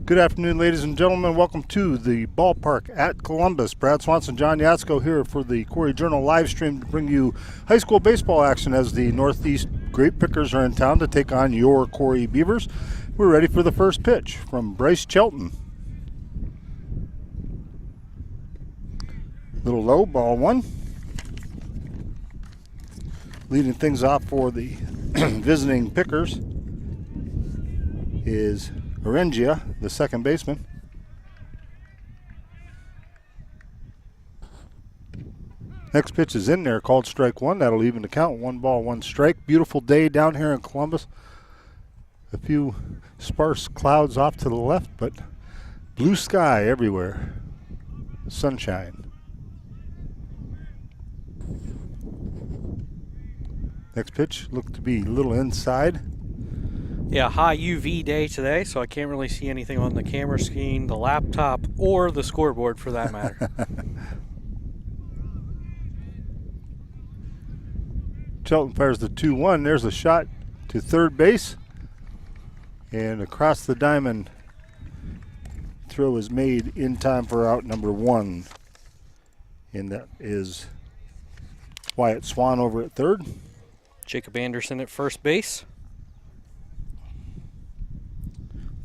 Good afternoon, ladies and gentlemen. Welcome to the ballpark at Columbus. Brad Swanson, John Yatsko here for the Corry Journal live stream to bring you high school baseball action as the Northeast Grape Pickers are in town to take on your Corry Beavers. We're ready for the first pitch from Bryce Chelton. Little low, ball one. Leading things off for the visiting Pickers is Orengia, the second baseman. Next pitch is in there, called strike one. That'll even the count. 1 ball, 1 strike. Beautiful day down here in Columbus. A few sparse clouds off to the left, but blue sky everywhere. Sunshine. Next pitch looked to be a little inside. Yeah, high UV day today, so I can't really see anything on the camera screen, the laptop, or the scoreboard for that matter. Chelton fires the 2-1. There's a shot to third base. And across the diamond, throw is made in time for out number 1. And that is Wyatt Swan over at third. Jacob Anderson at first base.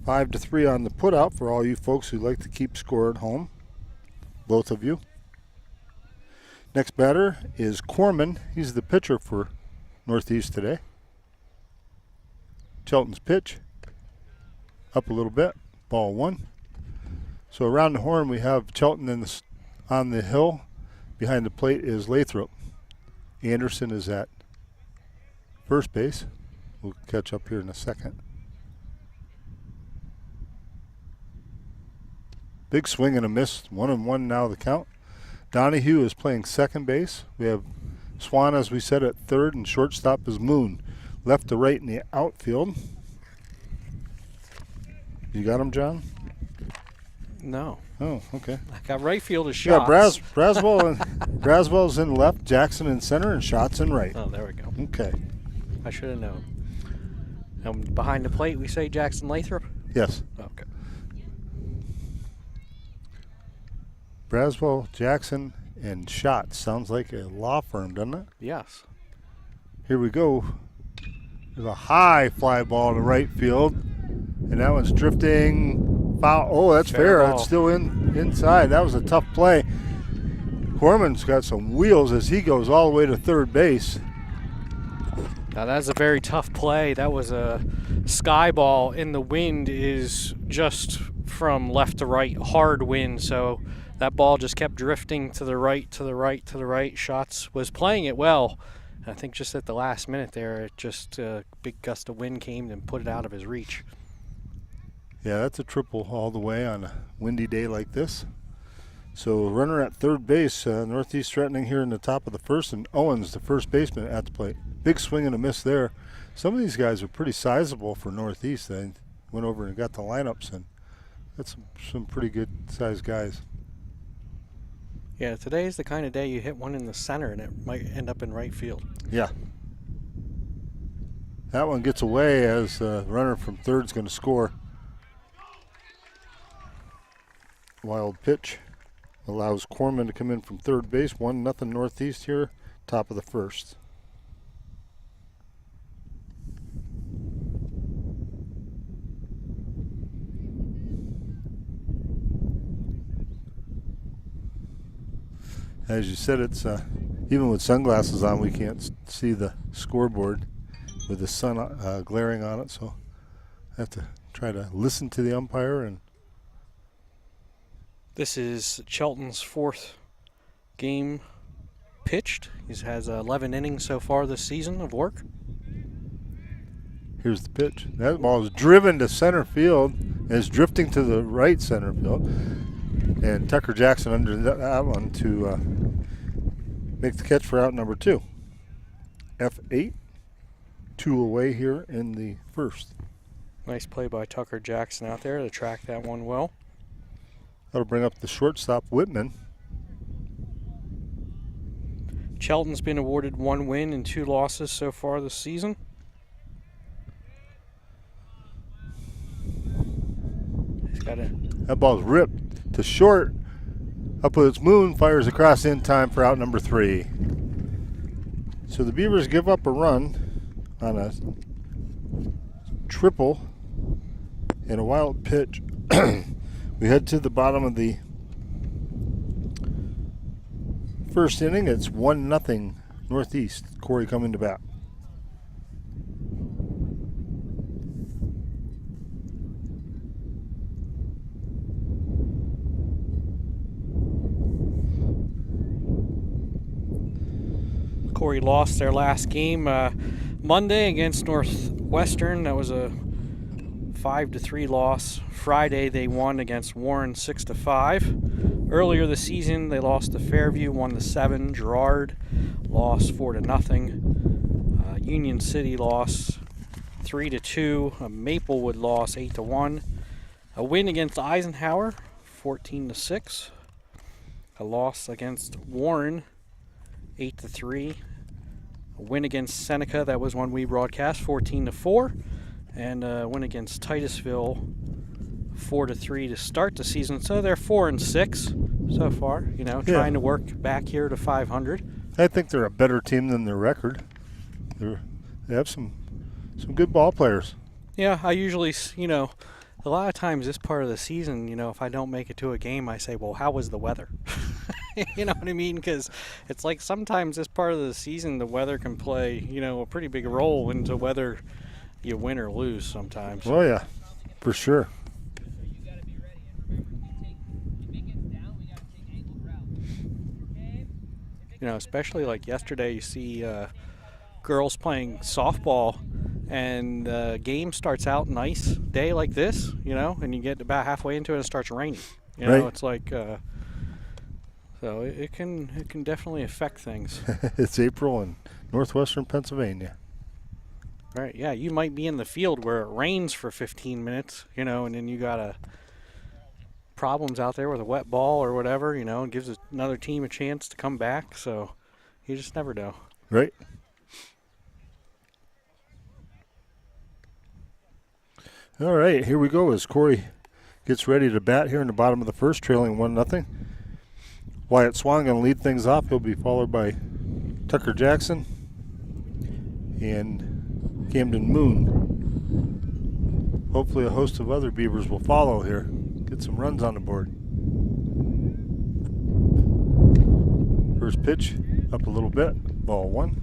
5-3 on the putout for all you folks who like to keep score at home. Both of you. Next batter is Corman. He's the pitcher for Northeast today. Chelton's pitch. Up a little bit. Ball 1. So around the horn we have Chelton on the hill. Behind the plate is Lathrop. Anderson is at first base. We'll catch up here in a second. Big swing and a miss. 1-1 now the count. Donahue is playing second base. We have Swan, as we said, at third, and shortstop is Moon. Left to right in the outfield. You got him, John? No. Oh, okay. I got right field as Yeah, shots. Braswell's in left, Jackson in center, and Shots in right. Oh, there we go. Okay. I should have known. Behind the plate, we say Jackson Lathrop? Yes. Okay. Braswell, Jackson, and Shots. Sounds like a law firm, doesn't it? Yes. Here we go. There's a high fly ball to right field. And that one's drifting foul. Oh, that's fair. That's still inside. That was a tough play. Corman's got some wheels as he goes all the way to third base. Now that's a very tough play. That was a sky ball, and the wind is just from left to right, hard wind. So that ball just kept drifting to the right, to the right, to the right. Shots was playing it well. I think just at the last minute there, it just a big gust of wind came and put it out of his reach. Yeah, that's a triple all the way on a windy day like this. So runner at third base, Northeast threatening here in the top of the first, and Owens, the first baseman, at the plate. Big swing and a miss there. Some of these guys are pretty sizable for Northeast. They went over and got the lineups, and that's some pretty good sized guys. Yeah, today is the kind of day you hit one in the center and it might end up in right field. Yeah. That one gets away as the runner from third's going to score. Wild pitch allows Corman to come in from third base. 1-0 Northeast here, top of the first. As you said, it's even with sunglasses on, we can't see the scoreboard with the sun glaring on it, so I have to try to listen to the umpire. And this is Chelton's 4th game pitched. He has 11 innings so far this season of work. Here's the pitch. That ball is driven to center field and is drifting to the right center field. And Tucker Jackson under that one to make the catch for out number 2. F8, 2 away here in the first. Nice play by Tucker Jackson out there to track that one well. That'll bring up the shortstop, Whitman. Chelton's been awarded 1 win and 2 losses so far this season. He's got That ball's ripped to short. Up with its Moon, fires across in time for out number 3. So the Beavers give up a run on a triple and a wild pitch. We head to the bottom of the first inning. It's 1-0 Northeast. Corry coming to bat. Corry lost their last game Monday against Northwestern. That was a 5-3 loss. Friday they won against Warren 6-5. Earlier this season they lost to Fairview 1-7. Girard lost 4-0. Union City lost 3-2. Maplewood lost 8-1. A win against Eisenhower 14-6. A loss against Warren 8-3. A win against Seneca, that was one we broadcast, 14-4. And a win against Titusville 4-3 to start the season. So they're 4-6 so far, trying to work back here to 500. I think they're a better team than their record. They have some good ball players. Yeah, I usually, a lot of times this part of the season, if I don't make it to a game, I say, well, how was the weather? You know what I mean? Because it's like sometimes this part of the season, the weather can play, a pretty big role into whether you win or lose sometimes. Oh, yeah, for sure. Especially like yesterday, you see girls playing softball, and the game starts out nice day like this, and you get about halfway into it, it starts raining. Right. It's like, so it can definitely affect things. It's April in northwestern Pennsylvania. Right, yeah, you might be in the field where it rains for 15 minutes, and then you got problems out there with a wet ball or whatever, and gives another team a chance to come back, so you just never know. Right. All right, here we go as Corry gets ready to bat here in the bottom of the first, trailing 1-0. Wyatt Swan going to lead things off. He'll be followed by Tucker Jackson and Camden Moon. Hopefully a host of other Beavers will follow here. Get some runs on the board. First pitch up a little bit. Ball 1.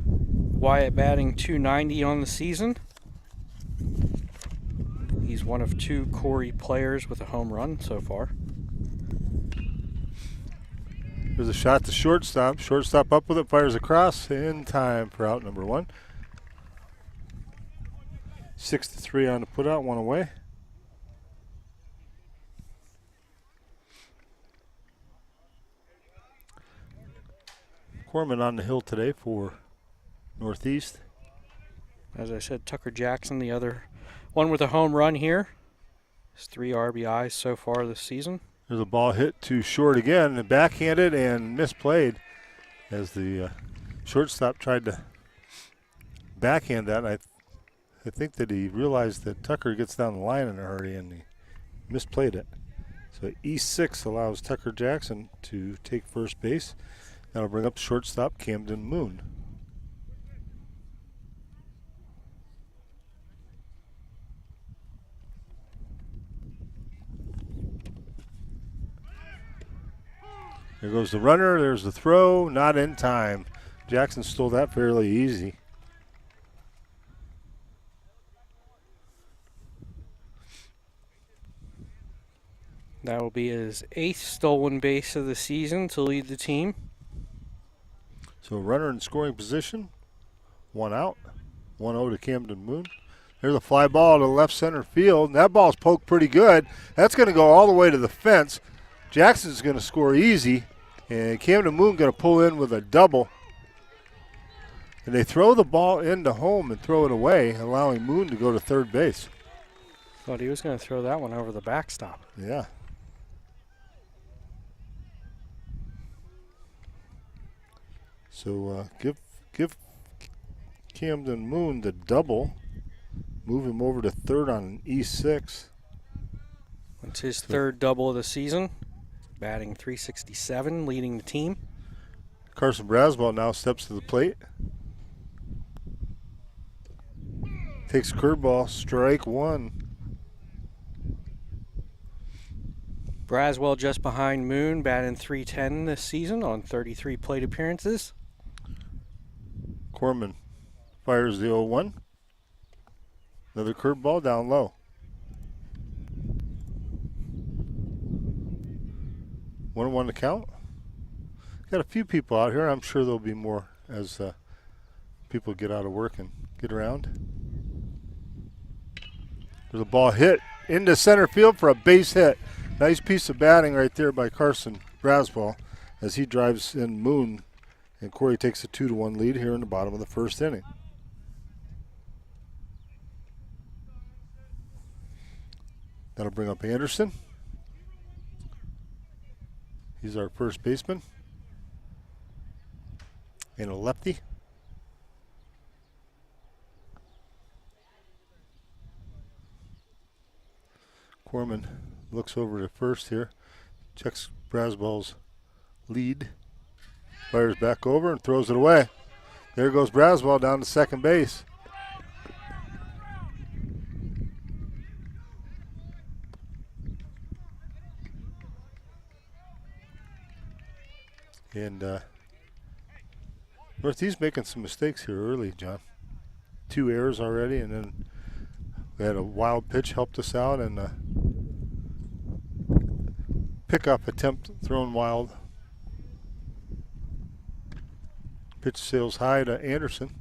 Wyatt batting .290 on the season. He's one of 2 Corry players with a home run so far. There's a shot to shortstop. Shortstop up with it, fires across in time for out number 1. 6-3 on the putout, 1 away. Corman on the hill today for Northeast. As I said, Tucker Jackson, the other one with a home run here. His 3 RBIs so far this season. There's a ball hit too short again, and backhanded and misplayed as the shortstop tried to backhand that. I think that he realized that Tucker gets down the line in a hurry and he misplayed it. So East 6 allows Tucker Jackson to take first base. That'll bring up shortstop Camden Moon. There goes the runner. There's the throw. Not in time. Jackson stole that fairly easy. That will be his 8th stolen base of the season to lead the team. So runner in scoring position. 1 out. 1-0 to Camden Moon. There's a fly ball to left center field. And that ball's poked pretty good. That's going to go all the way to the fence. Jackson's going to score easy. And Camden Moon going to pull in with a double. And they throw the ball into home and throw it away, allowing Moon to go to third base. Thought he was going to throw that one over the backstop. Yeah. So give Camden Moon the double. Move him over to third on an E6. It's his third double of the season, batting .367, leading the team. Carson Braswell now steps to the plate. Takes a curveball, strike one. Braswell just behind Moon, batting .310 this season on 33 plate appearances. Corman fires the 0-1. Another curveball down low. 1-1 to count. Got a few people out here. I'm sure there'll be more as people get out of work and get around. There's a ball hit into center field for a base hit. Nice piece of batting right there by Carson Braswell as he drives in Moon, and Corry takes a 2-1 lead here in the bottom of the first inning. That'll bring up Anderson. He's our first baseman. And a lefty. Corman looks over to first here. Checks Braswell's lead. Fires back over and throws it away. There goes Braswell down to second base. And Northeast making some mistakes here early, John. 2 errors already, and then we had a wild pitch helped us out, and pickoff attempt thrown wild. Pitch sails high to Anderson.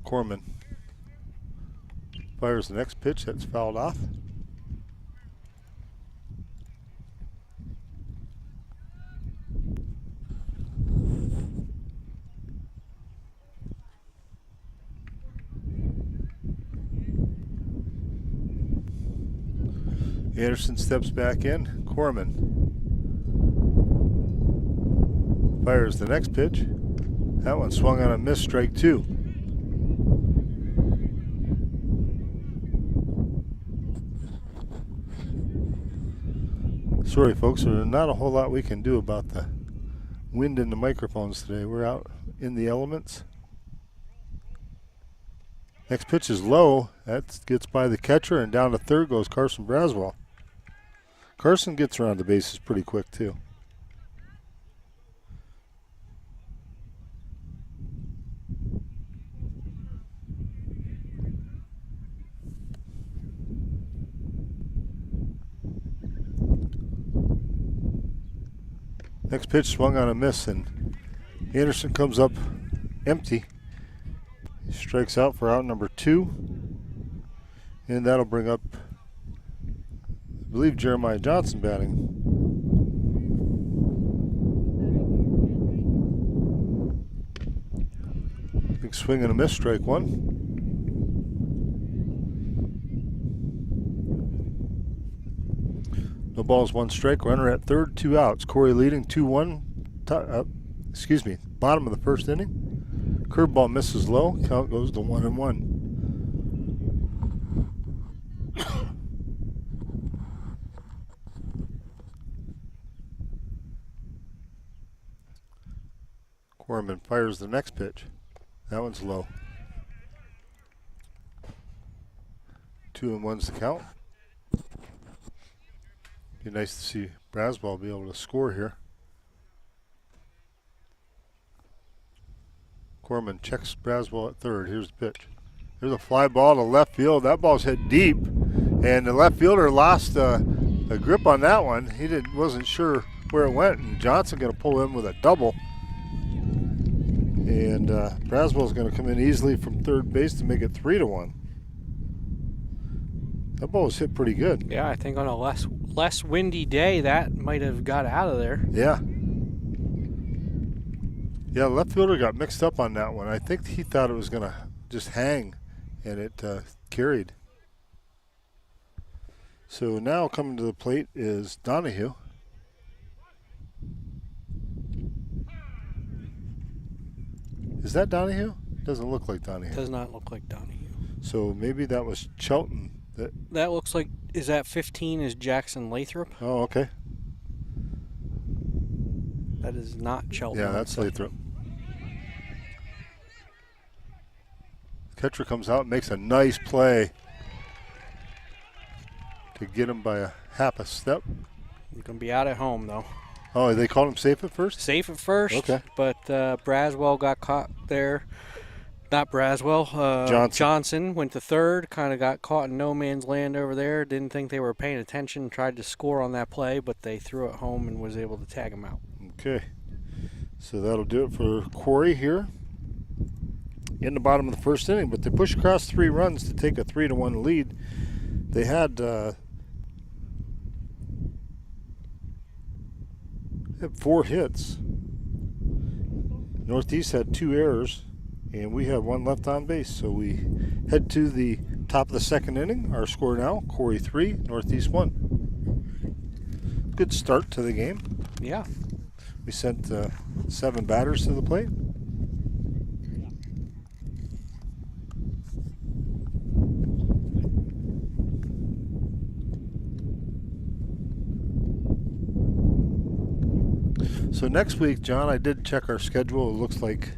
Corman fires the next pitch that's fouled off. Anderson steps back in. Corman fires the next pitch. That one swung on a miss, strike 2. Sorry, folks, there's not a whole lot we can do about the wind in the microphones today. We're out in the elements. Next pitch is low. That gets by the catcher, and down to third goes Carson Braswell. Carson gets around the bases pretty quick, too. Next pitch swung on a miss, and Anderson comes up empty. He strikes out for out number 2. And that'll bring up, I believe, Jeremiah Johnson batting. Big swing and a miss, strike 1. No balls, 1 strike. Runner at third, 2 outs. Corry leading 2-1. Bottom of the first inning. Curveball misses low. Count goes to 1-1. Corman fires the next pitch. That one's low. 2-1's the count. Be nice to see Braswell be able to score here. Corman checks Braswell at third. Here's the pitch. There's a fly ball to left field. That ball's hit deep, and the left fielder lost a grip on that one. He wasn't sure where it went, and Johnson going to pull in with a double. And Braswell's going to come in easily from third base to make it 3-1. That ball was hit pretty good. Yeah, I think on a less windy day, that might have got out of there. Yeah. Yeah, the left fielder got mixed up on that one. I think he thought it was going to just hang, and it carried. So now coming to the plate is Donahue. Is that Donahue? Doesn't look like Donahue. Does not look like Donahue. So maybe that was Chelton. That looks like, is that 15 is Jackson Lathrop? Oh, okay. That is not Chelton. Yeah, that's Lathrop. Catcher comes out and makes a nice play to get him by a half a step. He's going to be out at home, though. Oh, they called him safe at first? Safe at first. Okay. But Braswell got caught there. Not Braswell. Johnson went to third. Kind of got caught in no man's land over there. Didn't think they were paying attention. Tried to score on that play, but they threw it home and was able to tag him out. Okay. So that'll do it for Corry here in the bottom of the first inning. But they push across 3 runs to take a 3-1 lead. They had 4 hits. Northeast had 2 errors, and we have 1 left on base. So we head to the top of the second inning. Our score now, Corry 3, Northeast 1. Good start to the game. Yeah. We sent 7 batters to the plate. So next week, John, I did check our schedule. It looks like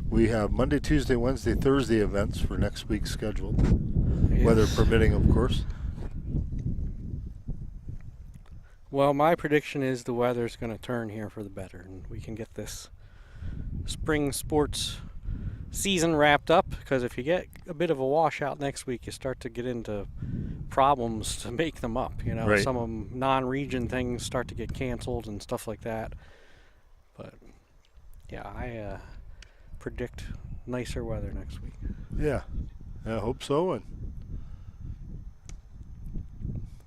we have Monday, Tuesday, Wednesday, Thursday events for next week's schedule. Yes. Weather permitting, of course. Well, my prediction is the weather's going to turn here for the better, and we can get this spring sports season wrapped up, because if you get a bit of a washout next week, you start to get into problems to make them up. You know, right. Some of them non-region things start to get canceled and stuff like that. But yeah, I predict nicer weather next week. Yeah, I hope so, and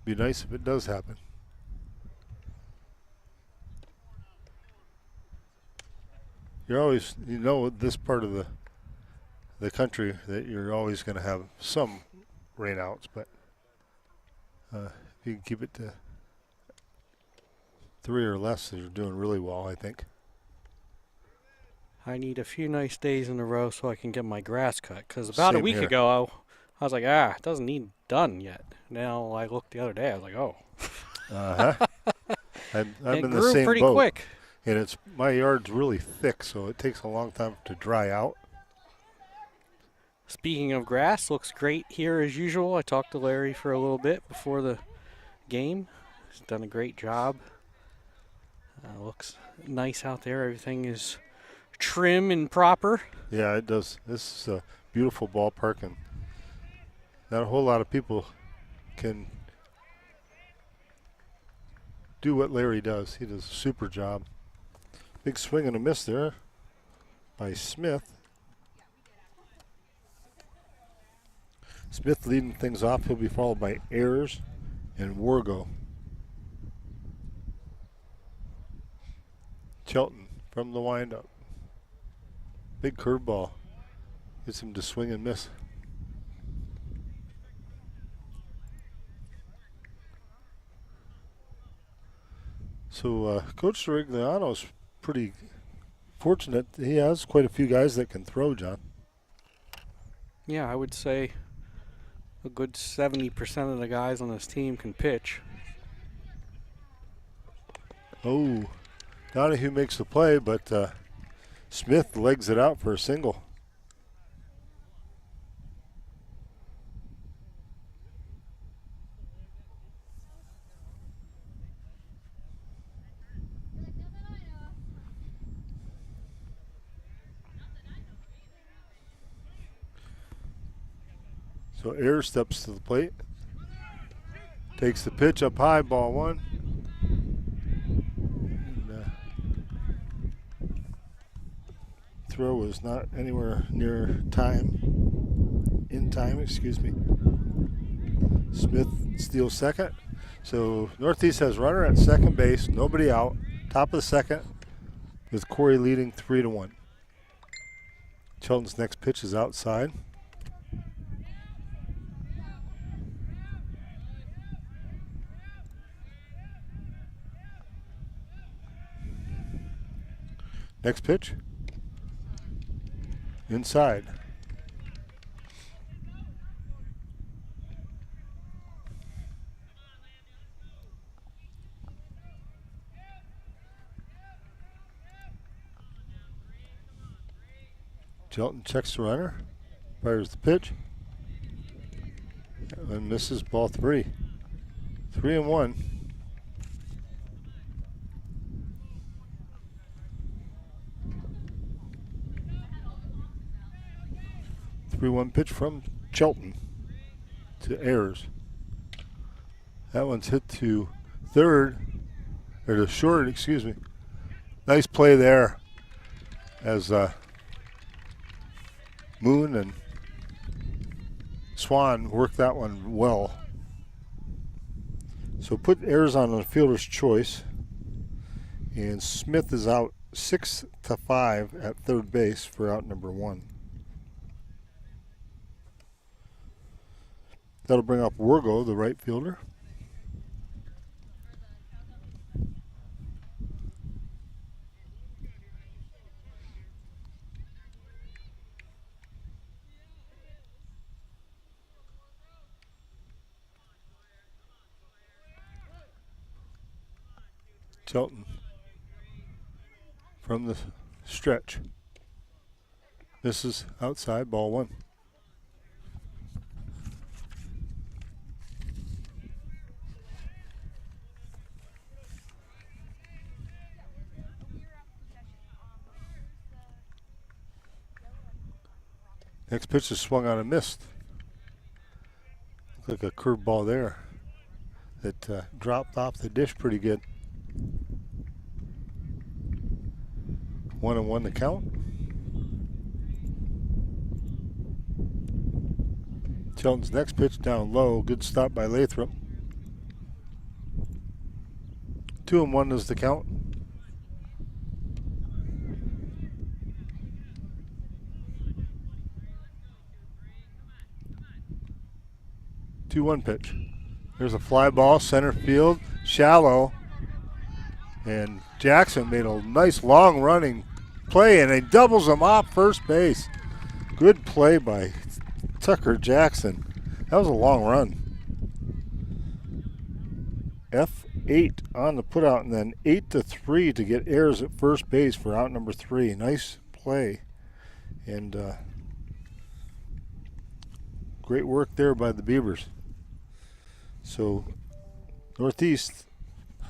be nice if it does happen. You're always, you know, this part of the country that you're always going to have some rainouts, but if you can keep it to 3 or less, you're doing really well, I think. I need a few nice days in a row so I can get my grass cut, because about Same a week here. ago I was like, it doesn't need done yet. Now I looked the other day, I was like, oh. Uh-huh. I'm it in grew the same pretty boat. quick. And my yard's really thick, so it takes a long time to dry out. Speaking of grass, looks great here as usual. I talked to Larry for a little bit before the game. He's done a great job. Looks nice out there. Everything is trim and proper. Yeah, it does. This is a beautiful ballpark, and not a whole lot of people can do what Larry does. He does a super job. Big swing and a miss there by Smith. Smith leading things off. He'll be followed by Ayers and Wargo. Chelton from the windup. Big curveball. Gets him to swing and miss. So Coach Sorigliano's pretty fortunate. He has quite a few guys that can throw, John. Yeah, I would say a good 70% of the guys on this team can pitch. Oh, Donahue makes the play, but Smith legs it out for a single. So Ayers steps to the plate, takes the pitch up high, ball 1. And, throw was not anywhere near in time, excuse me. Smith steals second. So Northeast has runner at second base, nobody out, top of the second, with Corry leading 3-1. Chelton's next pitch is outside. Next pitch. inside. Shelton checks the runner, fires the pitch, and misses ball 3. 3-1. Pitch from Shelton to Ayers. That one's hit to third, or to short, excuse me. Nice play there as Moon and Swan worked that one well. So put Ayers on the fielder's choice, and Smith is out 6-5 at third base for out number 1. That'll bring up Wargo, the right fielder. Shelton from the stretch. This is outside, ball 1. Next pitch is swung on and missed. Looked like a curveball there that dropped off the dish pretty good. 1-1 the count. Shelton's next pitch down low. Good stop by Lathrop. 2-1 is the count. Two-one pitch. There's a fly ball, center field, shallow. And Jackson made a nice long running play, and he doubles him off first base. Good play by Tucker Jackson. That was a long run. F8 on the putout, and then 8-3 to get Ayers at first base for out number 3. Nice play. And great work there by the Beavers. So Northeast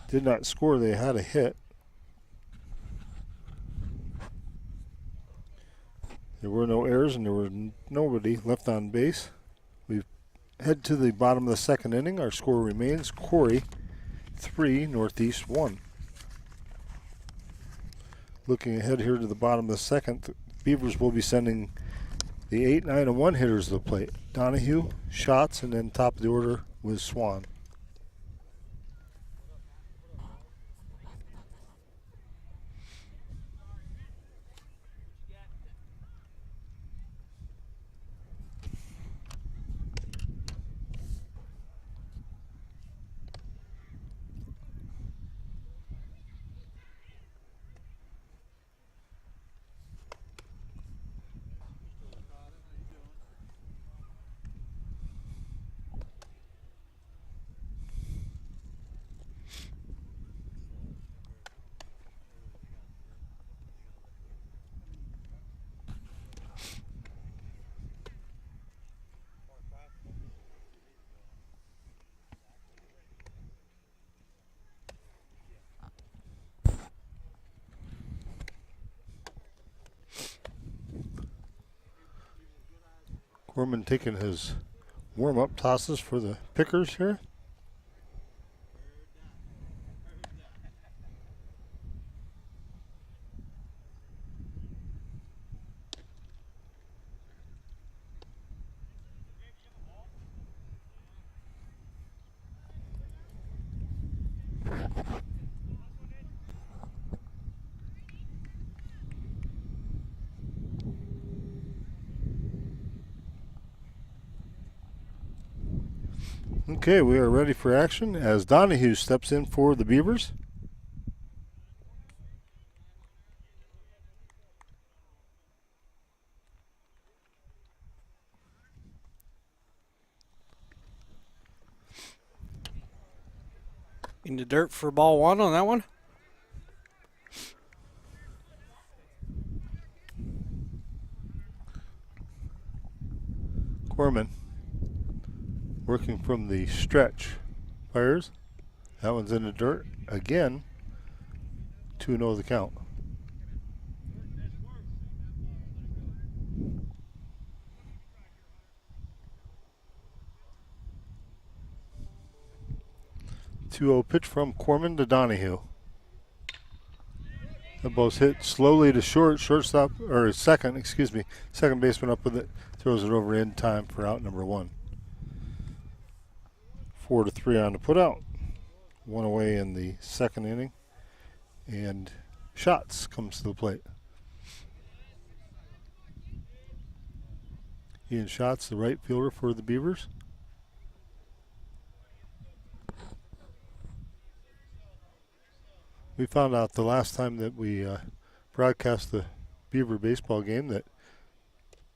did not score. They had a hit. There were no errors and there was nobody left on base. We head to the bottom of the second inning. Our score remains Corry 3, Northeast 1. Looking ahead here to the bottom of the second, the Beavers will be sending the 8, 9, and 1 hitters to the plate. Donahue, Schatz, and then top of the order with Swan. Gorman taking his warm-up tosses for the Pickers here. Okay, we are ready for action as Donahue steps in for the Beavers. In the dirt for ball one on that one. Corman working from the stretch. Fires. That one's in the dirt. Again, 2-0 the count. Two-0 pitch from Corman to Donahue. The ball's hit slowly to shortstop, or second baseman up with it, throws it over in time for out number one. 4-3 on the putout. One away in the second inning. And Schatz comes to the plate. Ian Schatz, the right fielder for the Beavers. We found out the last time that we broadcast the Beaver baseball game that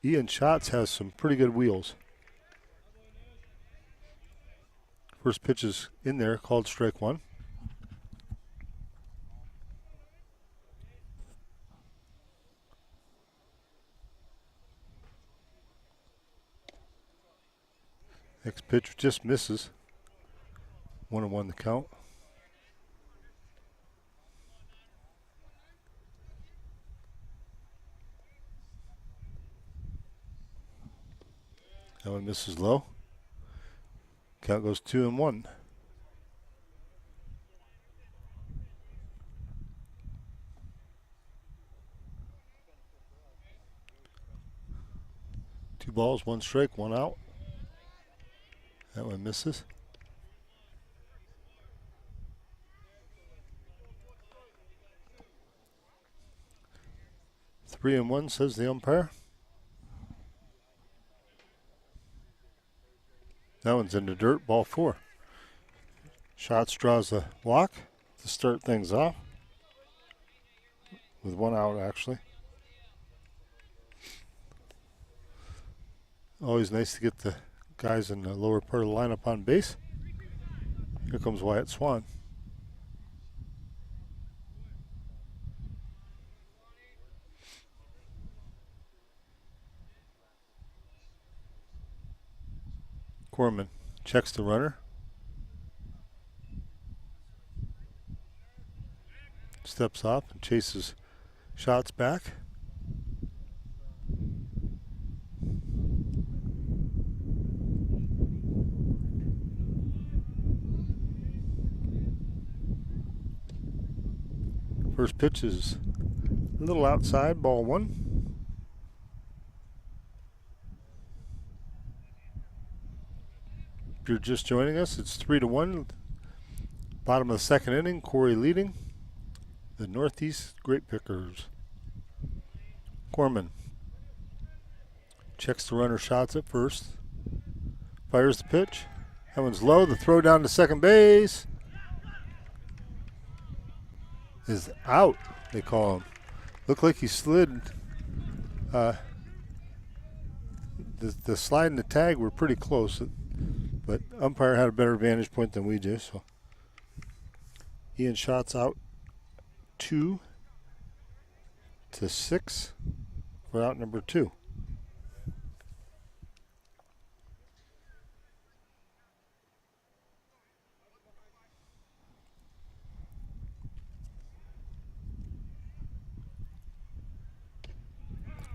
Ian Schatz has some pretty good wheels. First pitch is in there, called strike one. Next pitch just misses. 1-1 the count. That one misses low. Count goes 2-1. Two balls, one strike, one out. That one misses. 3-1, says the umpire. That one's in the dirt, ball four. Schatz draws a walk to start things off. With one out, actually. Always nice to get the guys in the lower part of the lineup on base. Here comes Wyatt Swan. Corman checks the runner. Steps off and chases Schatz back. First pitch is a little outside, ball one. If you're just joining us, it's 3-1. Bottom of the second inning, Corry leading the Northeast Grape Pickers. Corman checks the runner, shots at first. Fires the pitch. That one's low. The throw down to second base is out, they call him. Looked like he slid. The slide and the tag were pretty close, but umpire had a better vantage point than we do. So Ian Schatz out 2-6 for out number two.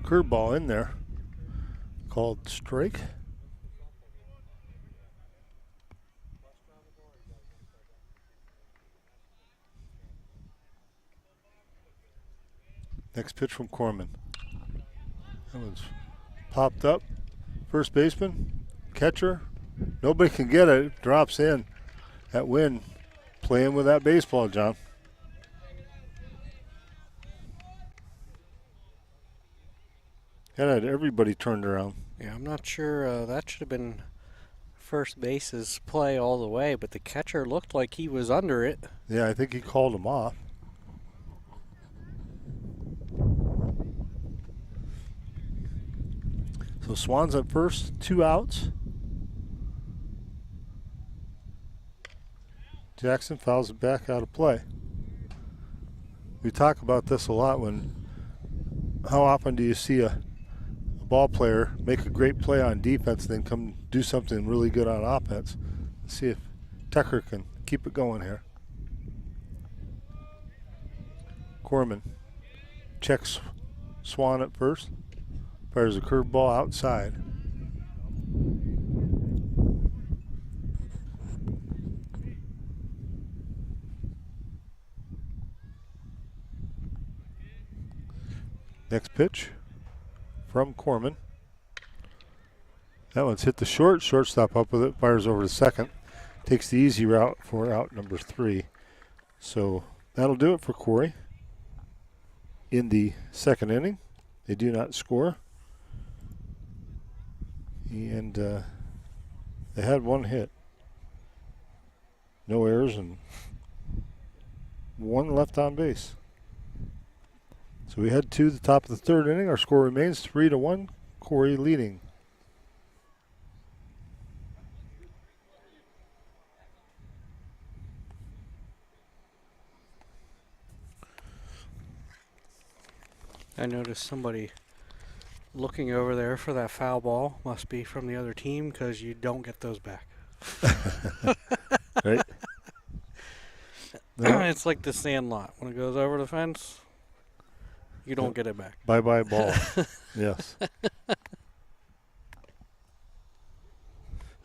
Curveball in there, called strike. Next pitch from Corman. That one's popped up. First baseman, catcher. Nobody can get it. It drops in. That wind playing with that baseball, John. That had everybody turned around. Yeah, I'm not sure. That should have been first base's play all the way, but the catcher looked like he was under it. Yeah, I think he called him off. So Swan's at first, 2 outs. Jackson fouls it back out of play. We talk about this a lot how often do you see a ball player make a great play on defense and then come do something really good on offense? Let's see if Tucker can keep it going here. Corman checks Swan at first. Fires a curveball outside. Next pitch from Corman. That one's hit the shortstop up with it, fires over to second. Takes the easy route for out number 3. So that'll do it for Corry. In the second inning, they do not score. And they had one hit. No errors and one left on base. So we head to the top of the third inning. Our score remains 3-1. Corry leading. I noticed somebody looking over there for that foul ball. Must be from the other team because you don't get those back. Right? No. It's like the Sandlot. When it goes over the fence, you don't get it back. Bye-bye ball. Yes.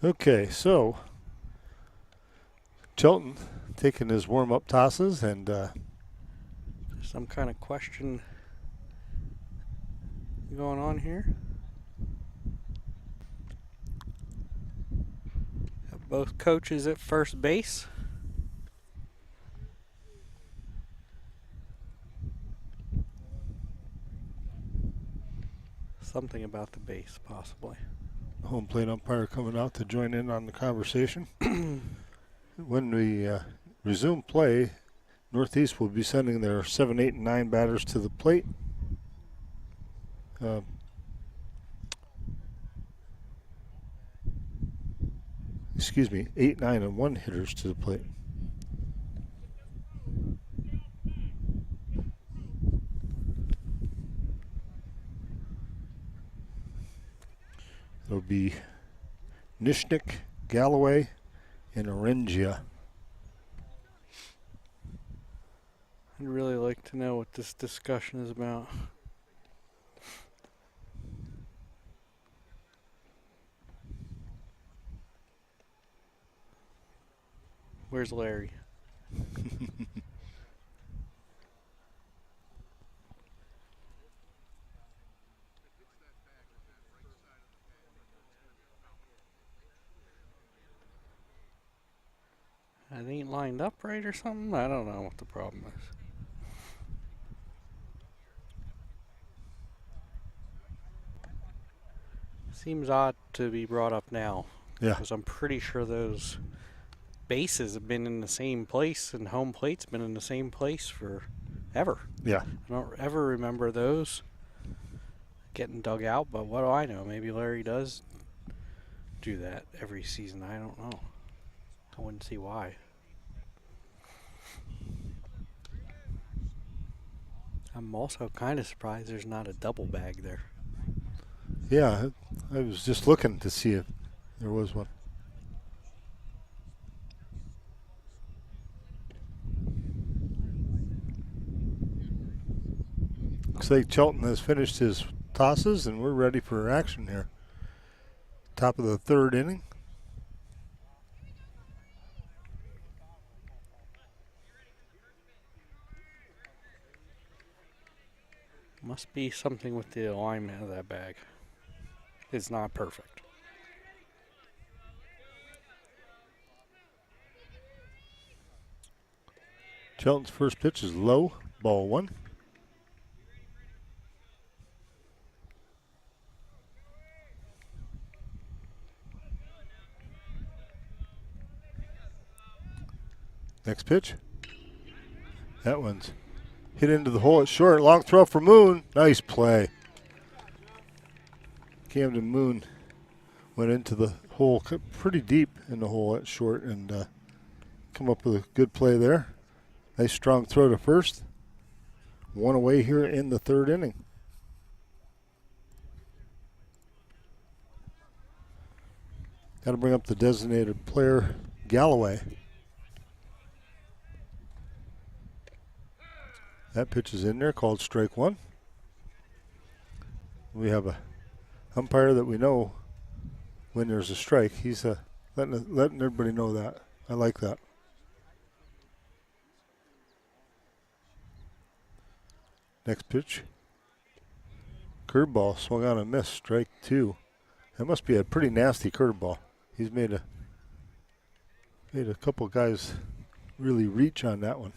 Okay, so Chelton taking his warm-up tosses and Some kind of question going on here. Have both coaches at first base. Something about the base, possibly. home plate umpire coming out to join in on the conversation. When we resume play, Northeast will be sending their 7, 8, and 9 batters to the plate. 8, 9, and 1 hitters to the plate. It'll be Nishnik, Galloway, and Orengia. I'd really like to know what this discussion is about. Where's Larry? It ain't lined up right or something? I don't know what the problem is. Seems odd to be brought up now. Yeah. Because I'm pretty sure those bases have been in the same place and home plate's been in the same place forever. Yeah. I don't ever remember those getting dug out, but what do I know? Maybe Larry does do that every season. I don't know. I wouldn't see why. I'm also kind of surprised there's not a double bag there. Yeah, I was just looking to see if there was one. Looks like Chelton has finished his tosses and we're ready for action here. Top of the third inning. Must be something with the alignment of that bag. It's not perfect. Chelton's first pitch is low, ball 1. Next pitch. That one's hit into the hole at short. Long throw for Moon. Nice play. Camden Moon went into the hole pretty deep in the hole at short and come up with a good play there. Nice strong throw to first. One away here in the third inning. Got to bring up the designated player, Galloway. That pitch is in there, called strike one. We have a umpire that we know when there's a strike. He's letting everybody know that. I like that. Next pitch. Curveball, swung on and missed, strike two. That must be a pretty nasty curveball. He's made a couple guys really reach on that one.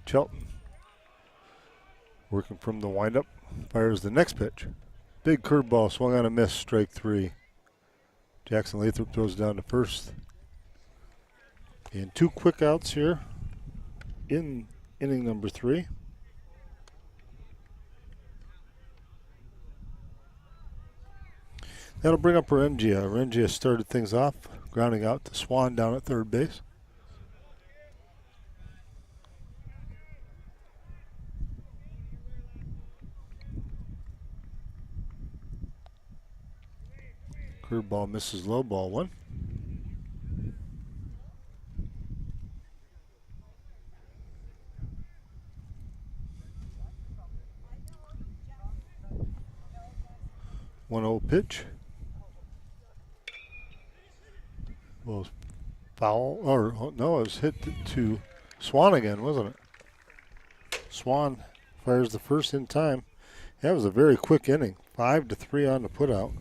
Shelton, working from the windup, fires the next pitch. Big curveball, swung on and missed, strike three. Jackson Lathrop throws down to first. And two quick outs here in inning number three. That'll bring up Rengia. Rengia started things off, grounding out to Swan down at third base. Curveball misses low, ball one. One 0 pitch. Well, foul, or no, it was hit to Swan again, wasn't it? Swan fires the first in time. That was a very quick inning. 5-3 on the putout.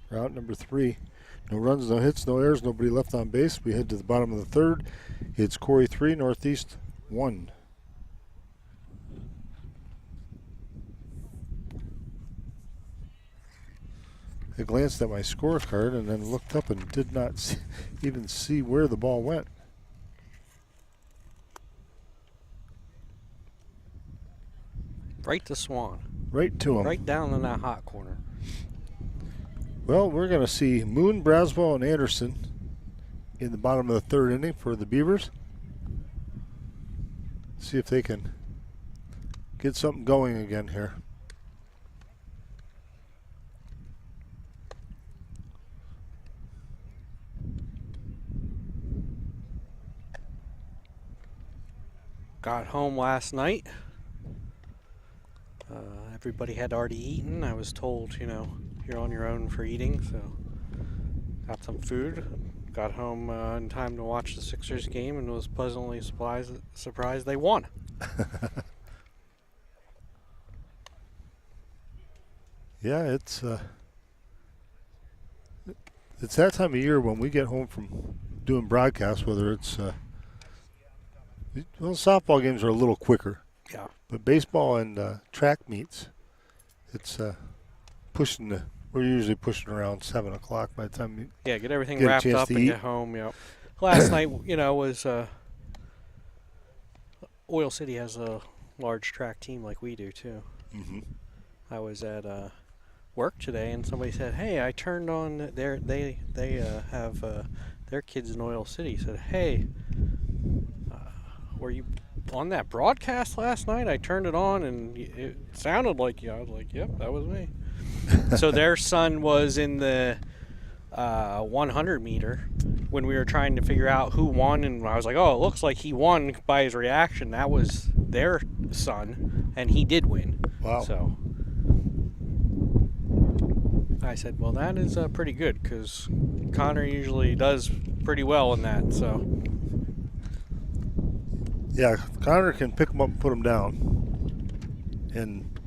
Route number three. No runs, no hits, no errors, nobody left on base. We head to the bottom of the third. It's Corry 3, Northeast 1. I glanced at my scorecard and then looked up and did not even see where the ball went. Right to Swan. Right to him. Right down in that hot corner. Well, we're going to see Moon, Braswell, and Anderson in the bottom of the third inning for the Beavers. See if they can get something going again here. Got home last night. Everybody had already eaten. I was told, you're on your own for eating, so got some food. Got home in time to watch the Sixers game and was pleasantly surprised they won. Yeah, it's that time of year when we get home from doing broadcasts, whether it's softball games are a little quicker. Yeah. But baseball and track meets, it's we're usually pushing around 7 o'clock by the time you get everything get a wrapped chance up to and eat. get home. Yep. Last night, was Oil City has a large track team like we do too. Mm-hmm. I was at work today and somebody said, "Hey, I turned on they have their kids in Oil City." Said, "Hey, were you on that broadcast last night? I turned it on and it sounded like you." I was like, "Yep, that was me." So their son was in the 100 meter when we were trying to figure out who won, and I was like, "Oh, it looks like he won by his reaction." That was their son, and he did win. Wow. So I said, "Well, that is pretty good because Connor usually does pretty well in that." So. Yeah, Connor can pick them up and put them down. And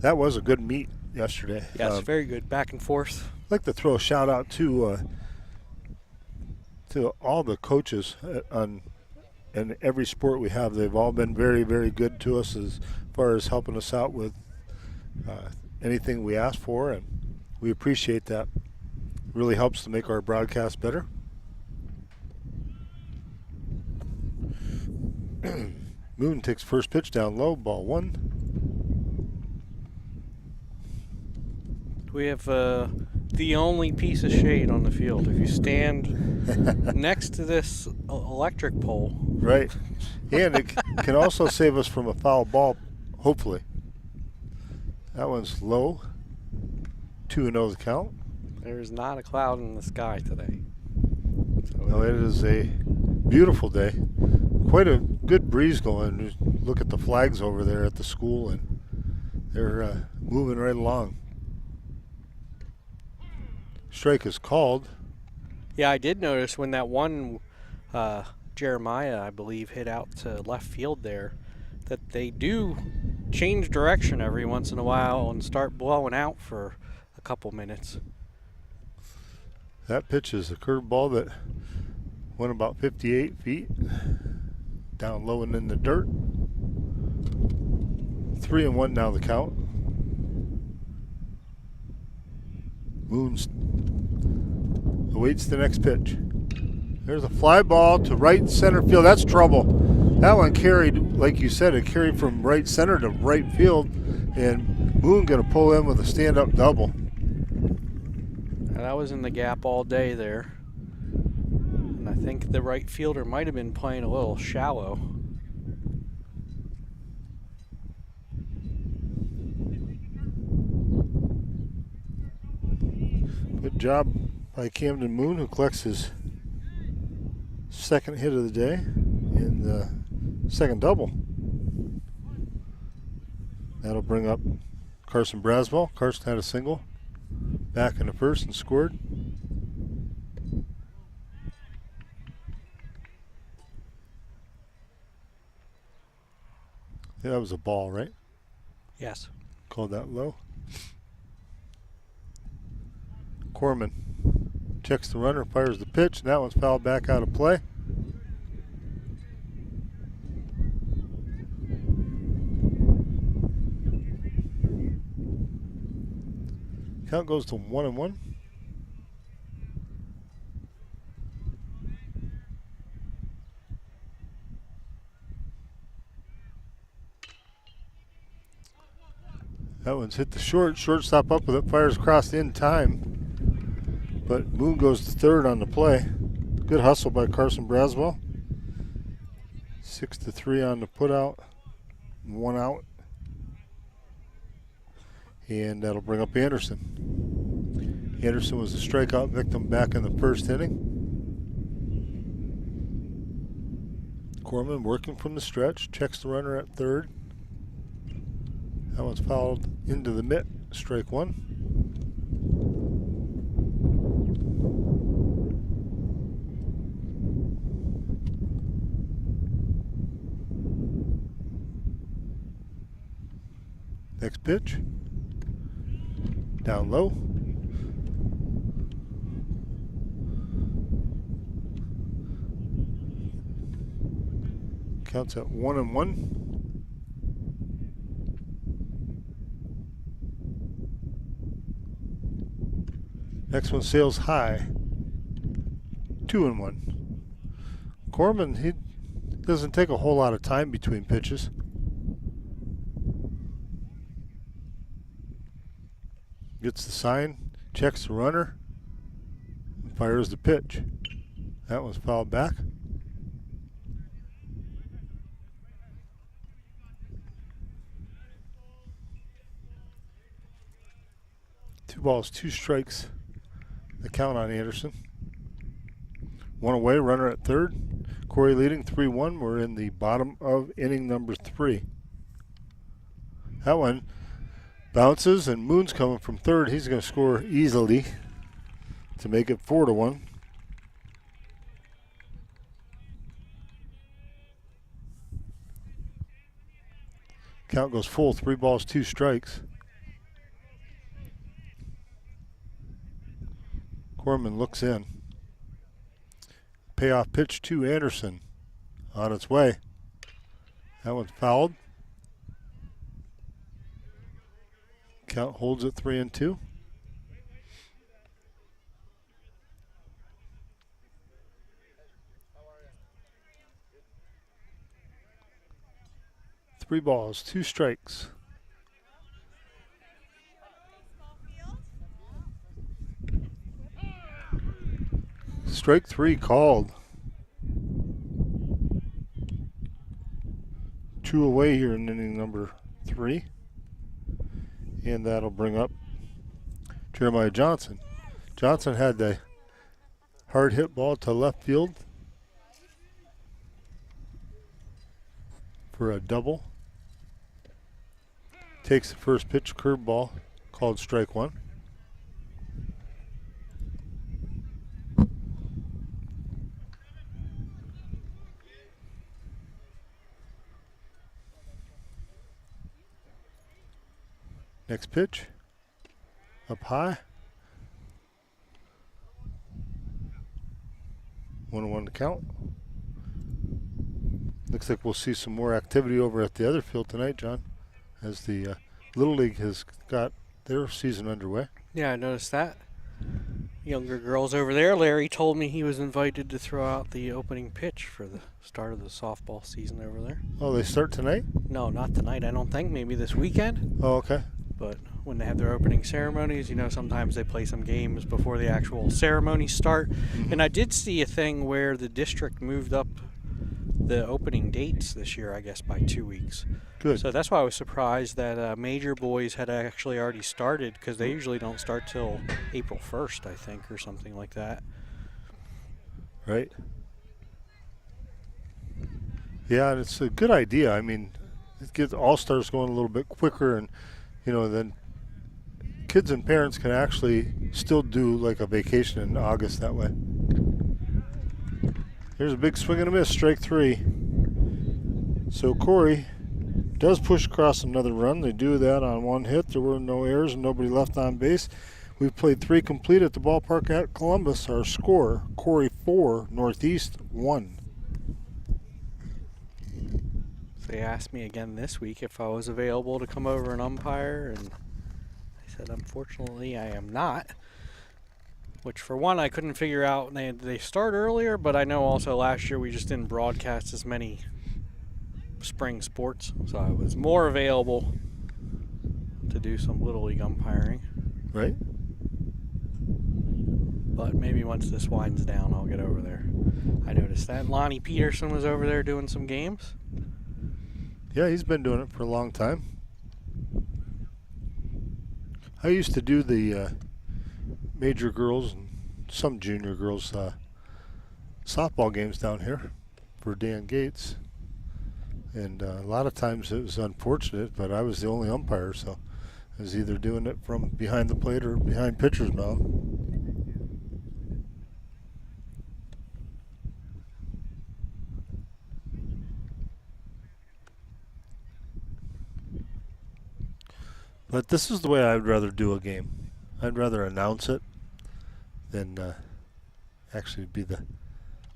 that was a good meet yesterday. Yes, very good. Back and forth. I'd like to throw a shout out to all the coaches in every sport we have. They've all been very, very good to us as far as helping us out with anything we ask for, and we appreciate that. Really helps to make our broadcast better. Moon takes first pitch down low, ball one. We have the only piece of shade on the field. If you stand next to this electric pole. Right. And it can also save us from a foul ball, hopefully. That one's low. 2-0 the count. There's not a cloud in the sky today. No, it is a beautiful day. Quite a good breeze going. Just look at the flags over there at the school, and they're moving right along. Strike is called. Yeah, I did notice when that one Jeremiah, I believe, hit out to left field there, that they do change direction every once in a while and start blowing out for a couple minutes. That pitch is a curveball that went about 58 feet, down low and in the dirt. 3-1 now the count. Moons awaits the next pitch. There's a fly ball to right center field. That's trouble. That one carried, like you said, it carried from right center to right field, and Moon going to pull in with a stand-up double. And I was in the gap all day there. And I think the right fielder might have been playing a little shallow. Good job by Camden Moon, who collects his second hit of the day and the second double. That'll bring up Carson Braswell. Carson had a single back in the first and scored. Yeah, that was a ball, right? Yes. Called that low. Corman checks the runner, fires the pitch, and that one's fouled back out of play. Count goes to 1-1. That one's hit the shortstop up with it, fires across in time. But Moon goes to third on the play. Good hustle by Carson Braswell. 6-3 on the putout. 1 out. And that'll bring up Anderson. Anderson was a strikeout victim back in the first inning. Corman working from the stretch, checks the runner at third. That one's fouled into the mitt, strike one. Next pitch. Down low. Counts at 1-1. Next one sails high. 2-1. Corman, he doesn't take a whole lot of time between pitches. Gets the sign, checks the runner, and fires the pitch. That one's fouled back. Two balls, two strikes. The count on Anderson. One away, runner at third. Corry leading 3-1. We're in the bottom of inning number 3. That one bounces, and Moon's coming from third. He's going to score easily to make it 4-1. Count goes full, 3 balls, 2 strikes. Corman looks in. Payoff pitch to Anderson. On its way. That one's fouled. Count holds at 3-2. Three balls, 2 strikes. Strike 3 called. 2 away here in inning number 3. And that'll bring up Jeremiah Johnson. Johnson had the hard hit ball to left field for a double. Takes the first pitch, curveball, called strike 1. Next pitch, up high. 1-1 to count. Looks like we'll see some more activity over at the other field tonight, John, as the Little League has got their season underway. Yeah, I noticed that. Younger girls over there. Larry told me he was invited to throw out the opening pitch for the start of the softball season over there. Oh, they start tonight? No, not tonight, I don't think. Maybe this weekend. Oh, okay. But when they have their opening ceremonies, sometimes they play some games before the actual ceremonies start. Mm-hmm. And I did see a thing where the district moved up the opening dates this year, I guess, by 2 weeks. Good. So that's why I was surprised that major boys had actually already started, because they usually don't start till April 1st, I think, or something like that. Right. Yeah, and it's a good idea. I mean, it gets All-Stars going a little bit quicker, and then kids and parents can actually still do like a vacation in August that way. Here's a big swing and a miss, strike 3. So Corry does push across another run. They do that on 1 hit. There were no errors and nobody left on base. We've played 3 complete at the ballpark at Columbus. Our score, Corry 4, Northeast 1. They asked me again this week if I was available to come over and umpire, and I said, unfortunately, I am not. Which, for one, I couldn't figure out. They start earlier, but I know also last year we just didn't broadcast as many spring sports, so I was more available to do some Little League umpiring. Right. But maybe once this winds down, I'll get over there. I noticed that Lonnie Peterson was over there doing some games. Yeah, he's been doing it for a long time. I used to do the major girls and some junior girls softball games down here for Dan Gates. And a lot of times it was unfortunate, but I was the only umpire, so I was either doing it from behind the plate or behind pitcher's mound. But this is the way I'd rather do a game. I'd rather announce it than actually be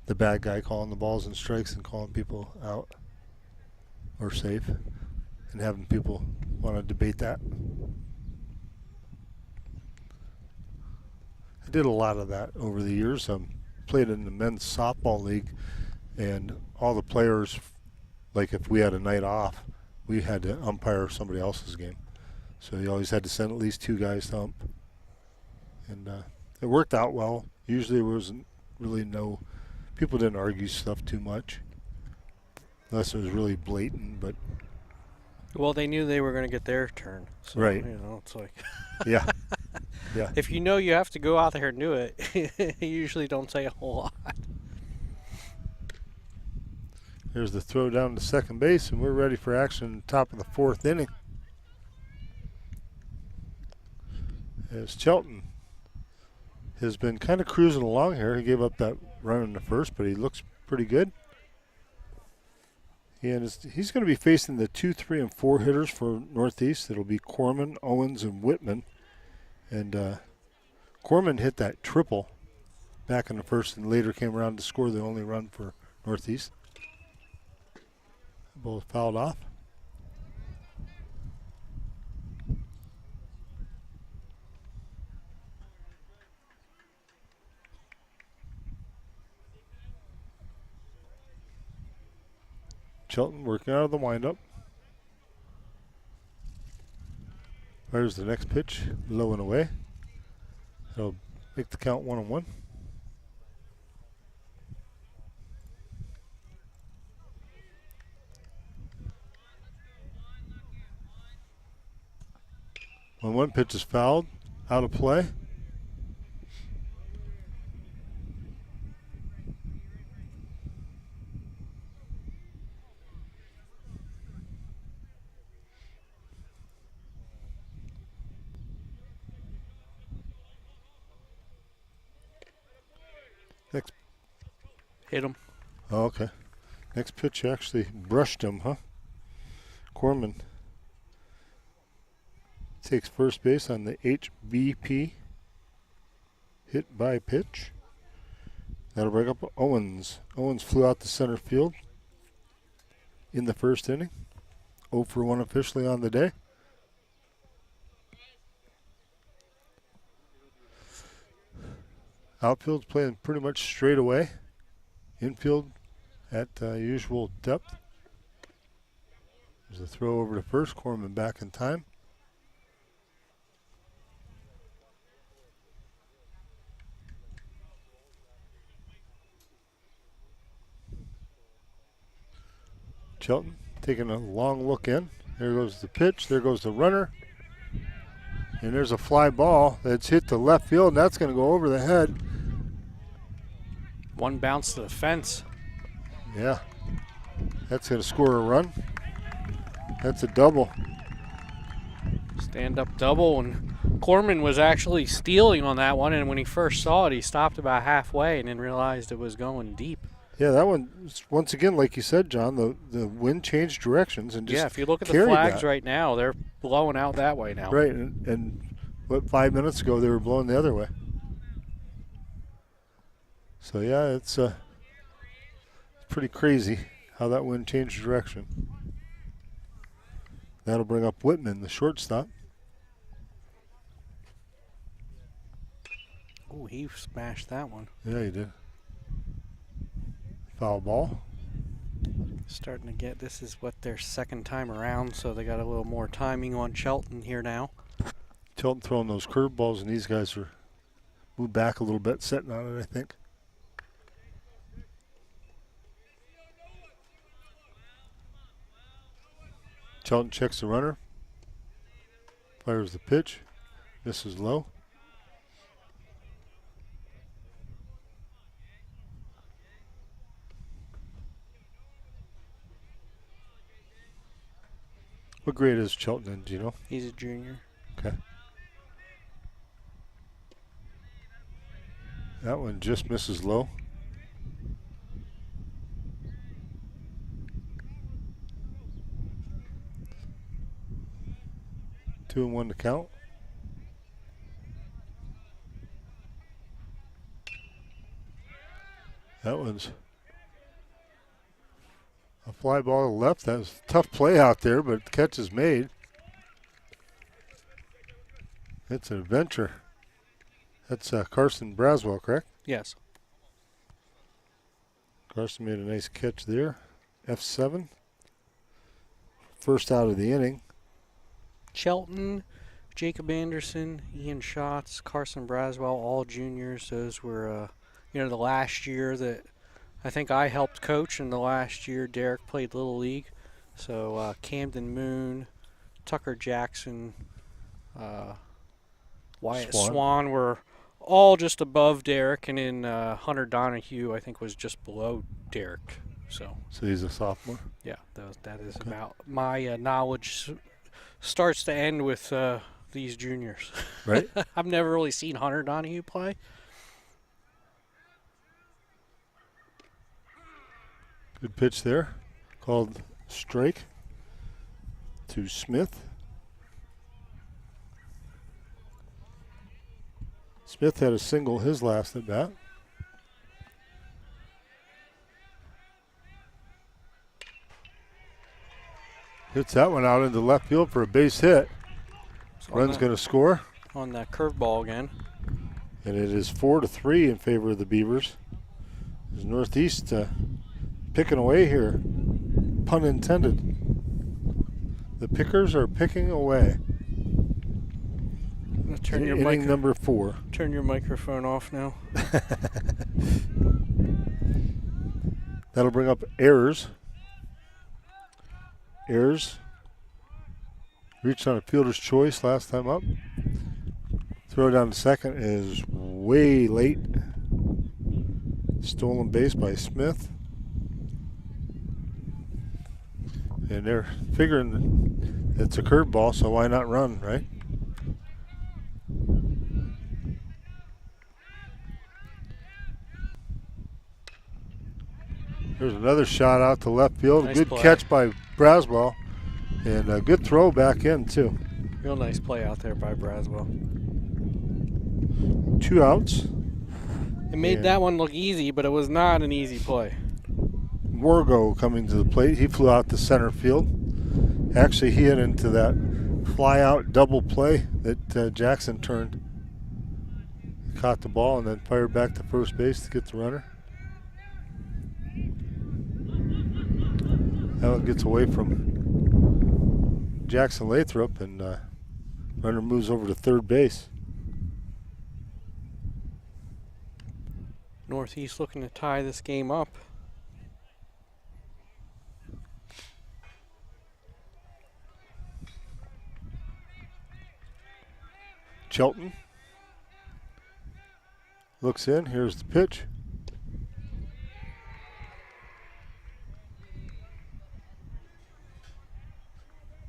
the bad guy calling the balls and strikes and calling people out or safe and having people want to debate that. I did a lot of that over the years. Played in the men's softball league, and all the players, like if we had a night off, we had to umpire somebody else's game. So you always had to send at least 2 guys to ump. And it worked out well. Usually there wasn't really people didn't argue stuff too much. Unless it was really blatant, but. Well, they knew they were going to get their turn. So, right. It's like. Yeah. Yeah. If you know you have to go out there and do it, you usually don't say a whole lot. There's the throw down to second base, and we're ready for action top of the 4th inning. As Chelton has been kind of cruising along here. He gave up that run in the first, but he looks pretty good. And he's going to be facing the 2, 3, and 4 hitters for Northeast. It'll be Corman, Owens, and Whitman. And Corman hit that triple back in the first and later came around to score the only run for Northeast. Both fouled off. Chelton working out of the windup. There's the next pitch, low and away. That'll make the count 1-1. When one pitch is fouled, out of play. Next. Hit him. Oh, okay. Next pitch actually brushed him, huh? Corman takes first base on the HBP. Hit by pitch. That'll bring up Owens. Owens flew out to center field in the first inning. 0 for 1 officially on the day. Outfield's playing pretty much straight away. Infield at usual depth. There's a throw over to first. Corman back in time. Shelton taking a long look in. There goes the pitch. There goes the runner. And there's a fly ball that's hit to left field, and that's going to go over the head. One bounce to the fence. Yeah. That's going to score a run. That's a double. Stand-up double, and Corman was actually stealing on that one, and when he first saw it, he stopped about halfway and then realized it was going deep. Yeah, that one, once again, like you said, John, the wind changed directions and just yeah, if you look at the carried flags that. right now, they're blowing out that way now. Right, and what, 5 minutes ago they were blowing the other way. So yeah, it's pretty crazy how that wind changed direction. That'll bring up Whitman, the shortstop. Oh, he smashed that one. Yeah, he did. Foul ball. Starting to get, this is what their second time around, so they got a little more timing on Shelton here now. Shelton throwing those curveballs, and these guys are moved back a little bit, sitting on it, I think. Shelton checks the runner. Fires the pitch. Misses low. What grade is Shelton in, do you know? He's a junior. Okay. That one just misses low. Two and one to count. That one's a fly ball to left. That was a tough play out there, but the catch is made. It's an adventure. That's Carson Braswell, correct? Yes. Carson made a nice catch there. F7. First out of the inning. Shelton, Jacob Anderson, Ian Schatz, Carson Braswell, all juniors. Those were, the last year that I think I helped coach, and the last year Derek played Little League. So Camden Moon, Tucker Jackson, Wyatt Swan were all just above Derek, and then Hunter Donahue, I think, was just below Derek. So he's a sophomore? Yeah, that is okay. About my knowledge starts to end with these juniors. Right. I've never really seen Hunter Donahue play. Good pitch there. Called strike to Smith. Smith had a single his last at bat. Hits that one out into left field for a base hit. Run's going to score. On that curveball again. And it is 4-3 in favor of the Beavers. There's Northeast picking away here. Pun intended. The Pickers are picking away. Turn your inning number 4. Turn your microphone off now. That'll bring up Ayers. Ayers Reached on a fielder's choice last time up. Throw down to second is way late. Stolen base by Smith. And they're figuring it's a curveball, so why not run, right? There's another shot out to left field. Nice Good play. catch by Braswell. And a good throw back in, too. Real nice play out there by Braswell. 2 outs. It made that one look easy, but it was not an easy play. Wargo coming to the plate. He flew out to center field. Actually, he hit into that fly-out double play that Jackson turned. He caught the ball and then fired back to first base to get the runner. That one gets away from Jackson Lathrop, and runner moves over to third base. Northeast looking to tie this game up. Chelton looks in. Here's the pitch.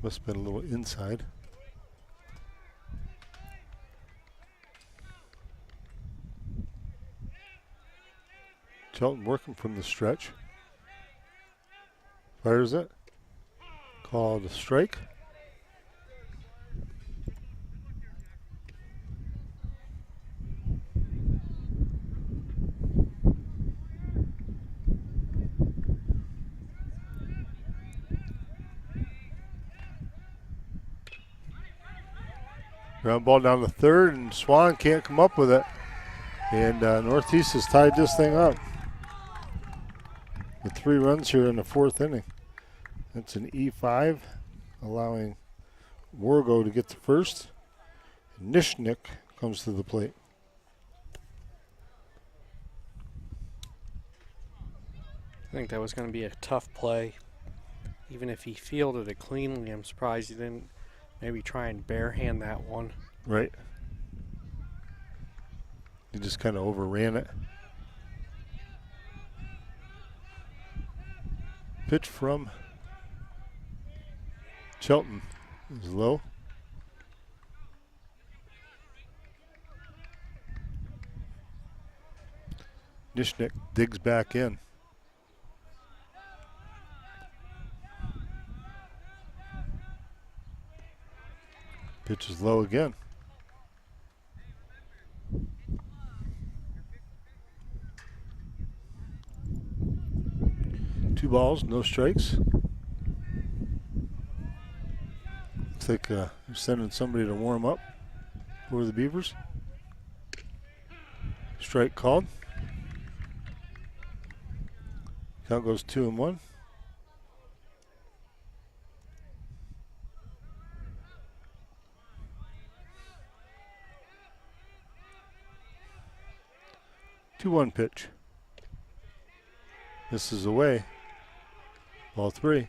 Must have been a little inside. Chelton working from the stretch. Fires it. Called a strike. Ground ball down to third, and Swan can't come up with it. And Northeast has tied this thing up with 3 runs here in the 4th inning. That's an E5, allowing Wargo to get to first. Nishnik comes to the plate. I think that was going to be a tough play. Even if he fielded it cleanly, I'm surprised he didn't maybe try and barehand that one. Right. He just kind of overran it. Pitch from Chelton is low. Nishnik digs back in. Pitch is low again. Two balls, no strikes. Looks like they're sending somebody to warm up for the Beavers. Strike called. Count goes 2-1. Two-one pitch. This is away. Ball 3.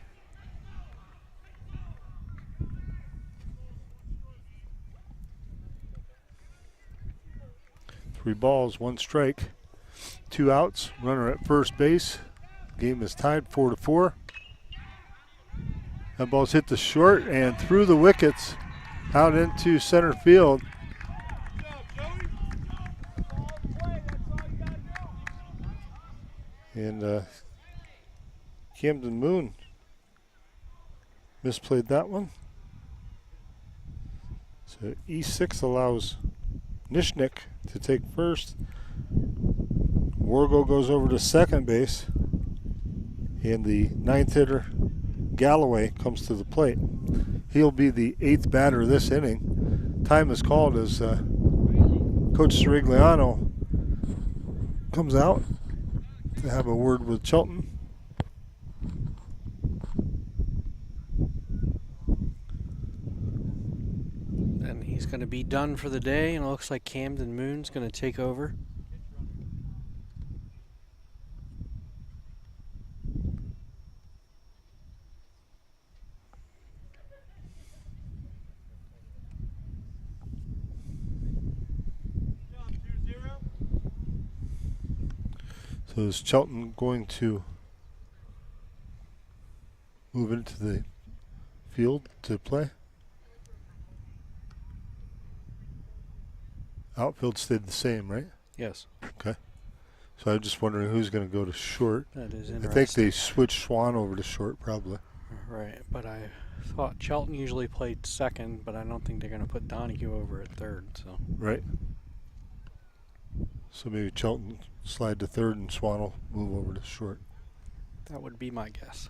Three balls, 1 strike, 2 outs. Runner at first base. Game is tied 4-4. That ball's hit the short and through the wickets out into center field. And Camden Moon misplayed that one. So E6 allows Nishnik to take first. Wargo goes over to second base. And the 9th hitter, Galloway, comes to the plate. He'll be the 8th batter this inning. Time is called as Coach Sirigliano comes out to have a word with Chelton. And he's going to be done for the day, and it looks like Camden Moon's going to take over. So is Chelton going to move into the field to play? Outfield stayed the same, right? Yes. Okay. So I'm just wondering who's going to go to short. That is I interesting. think they switched Swan over to short, probably. Right, but I thought Chelton usually played second, but I don't think they're going to put Donahue over at third. So Right. So maybe Chelton slide to third and Swan will move over to short. that would be my guess.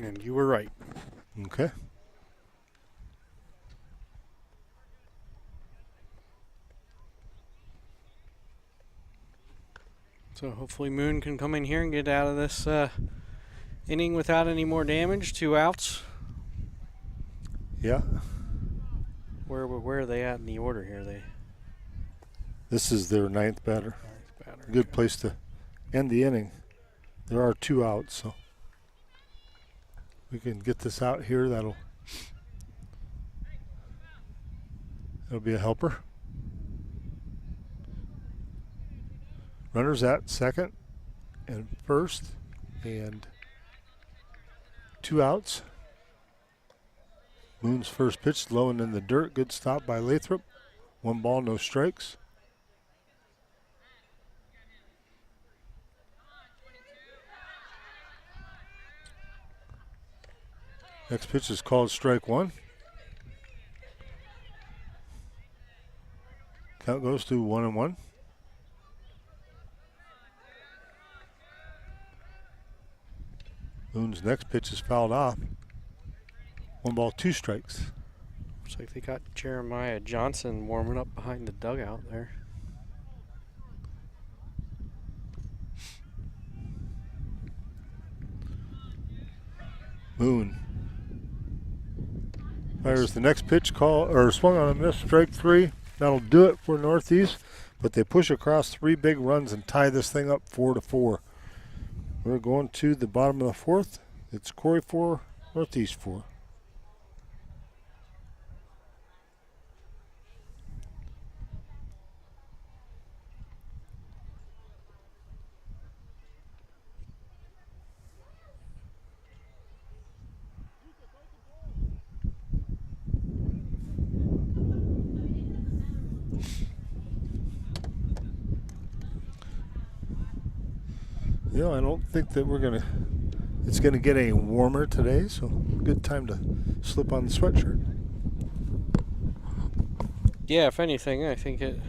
And you were right. Okay. So hopefully Moon can come in here and get out of this inning without any more damage. 2 outs. Yeah. Where are they at in the order here? This is their 9th batter. Batter. Good place to end the inning. There are 2 outs, so we can get this out here. That'll be a helper. Runners at second and first, and 2 outs. Moon's first pitch, low and in the dirt. Good stop by Lathrop. 1 ball, no strikes. Next pitch is called strike 1. Count goes to 1-1. Moon's next pitch is fouled off. 1 ball, 2 strikes. Looks like they got Jeremiah Johnson warming up behind the dugout there. Moon fires the next pitch, swung on a miss, strike 3. That'll do it for Northeast, but they push across 3 big runs and tie this thing up 4-4. We're going to the bottom of the 4th. It's Corry 4, Northeast 4. You know, I don't think that it's gonna get any warmer today, so good time to slip on the sweatshirt. Yeah, if anything, I think it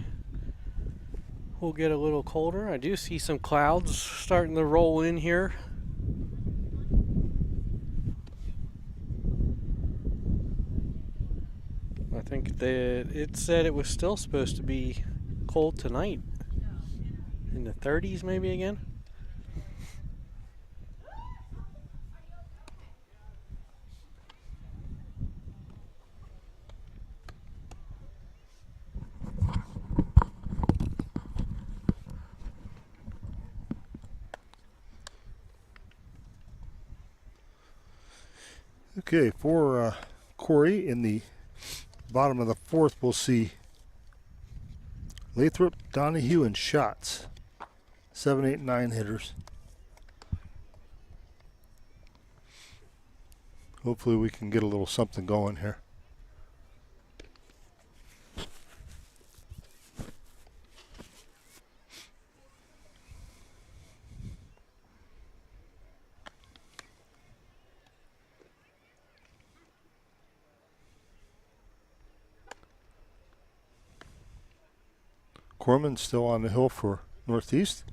will get a little colder. I do see some clouds starting to roll in here. I think that it said it was still supposed to be cold tonight. In the 30s maybe again. Okay, for Corry in the bottom of the 4th, we'll see Lathrop, Donahue, and Schatz. 7, 8, 9 hitters. Hopefully we can get a little something going here. Corman still on the hill for Northeast.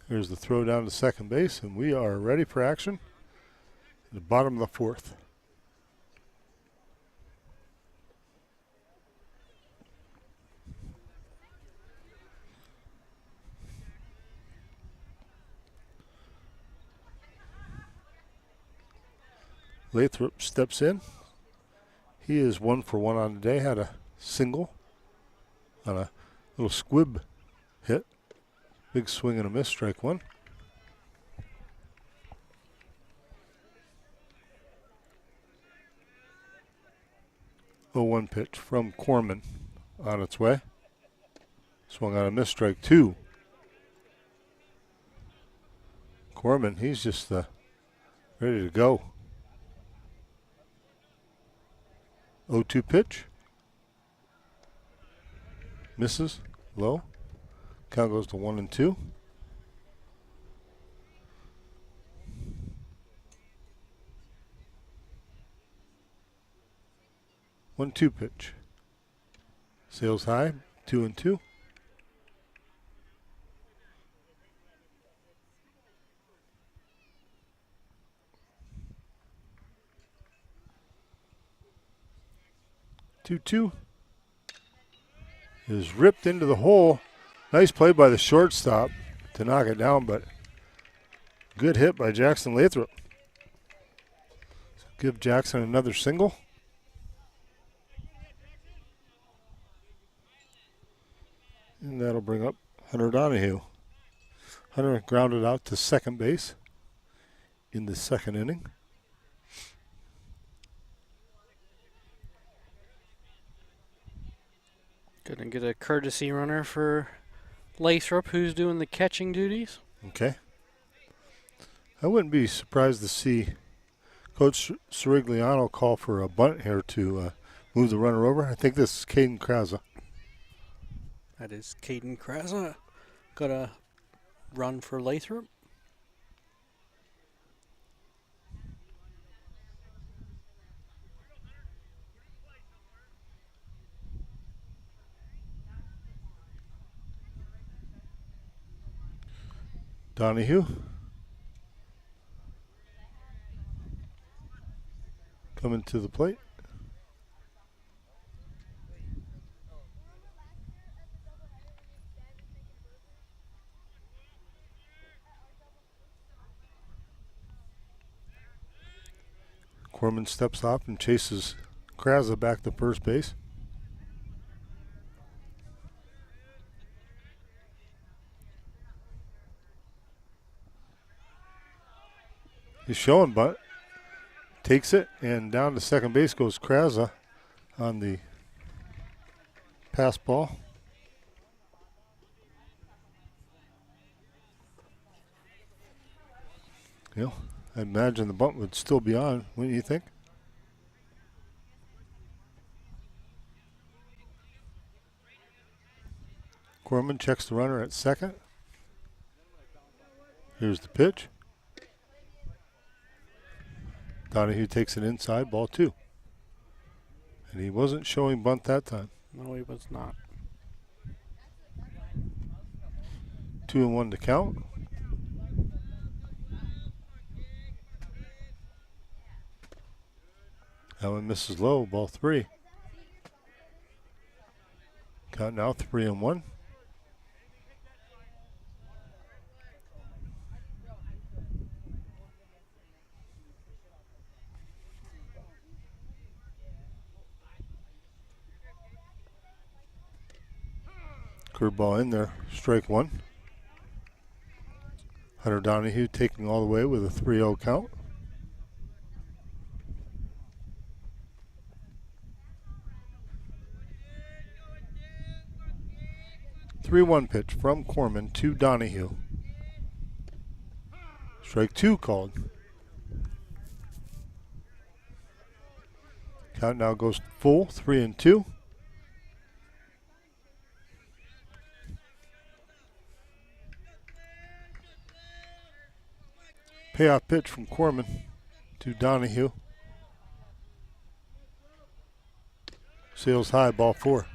Here's the throw down to second base, and we are ready for action. At the bottom of the 4th. Lathrop steps in. He is 1 for 1 on the day. Had a single on a little squib hit. Big swing and a miss, strike one. Oh, 1 pitch from Corman on its way. Swung on a miss, strike two. Corman, he's just ready to go. 0-2 pitch. Misses, low. Count goes to 1-2. One-two pitch. Sails high, 2-2. Two is ripped into the hole. Nice play by the shortstop to knock it down, but good hit by Jackson Lathrop. So give Jackson another single. And that'll bring up Hunter Donahue. Hunter grounded out to second base in the second inning. Gonna get a courtesy runner for Lathrop, who's doing the catching duties. Okay. I wouldn't be surprised to see Coach Sirigliano call for a bunt here to move the runner over. I think this is Caden Kraza. That is Caden Kraza. Got a run for Lathrop. Donahue coming to the plate. Corman steps off and chases Kraza back to first base. He's showing bunt. Takes it, and down to second base goes Kraza on the pass ball. You know, I imagine the bunt would still be on, wouldn't you think? Corman checks the runner at second. Here's the pitch. Donahue takes it inside, ball two. And he wasn't showing bunt that time. No, he was not. 2-1 to count. That one misses low, ball three. Count now 3-1. Curveball in there, strike one. Hunter Donahue taking all the way with a 3-0 count. Three-one pitch from Corman to Donahue. Strike two called. Count now goes full, 3-2. Payoff pitch from Corman to Donahue. Sails high, ball four.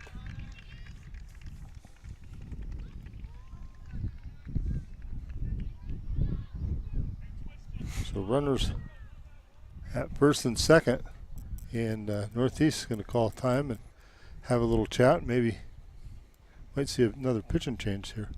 So runners at first and second, and Northeast is going to call time and have a little chat. Maybe might see another pitching change here.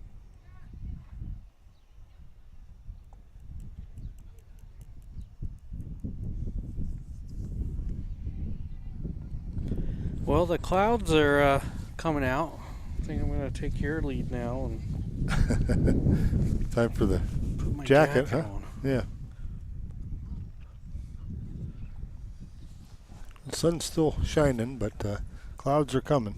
Well, the clouds are coming out. I think I'm going to take your lead now and Time for the put my jacket, huh? on. Yeah. The sun's still shining, but clouds are coming.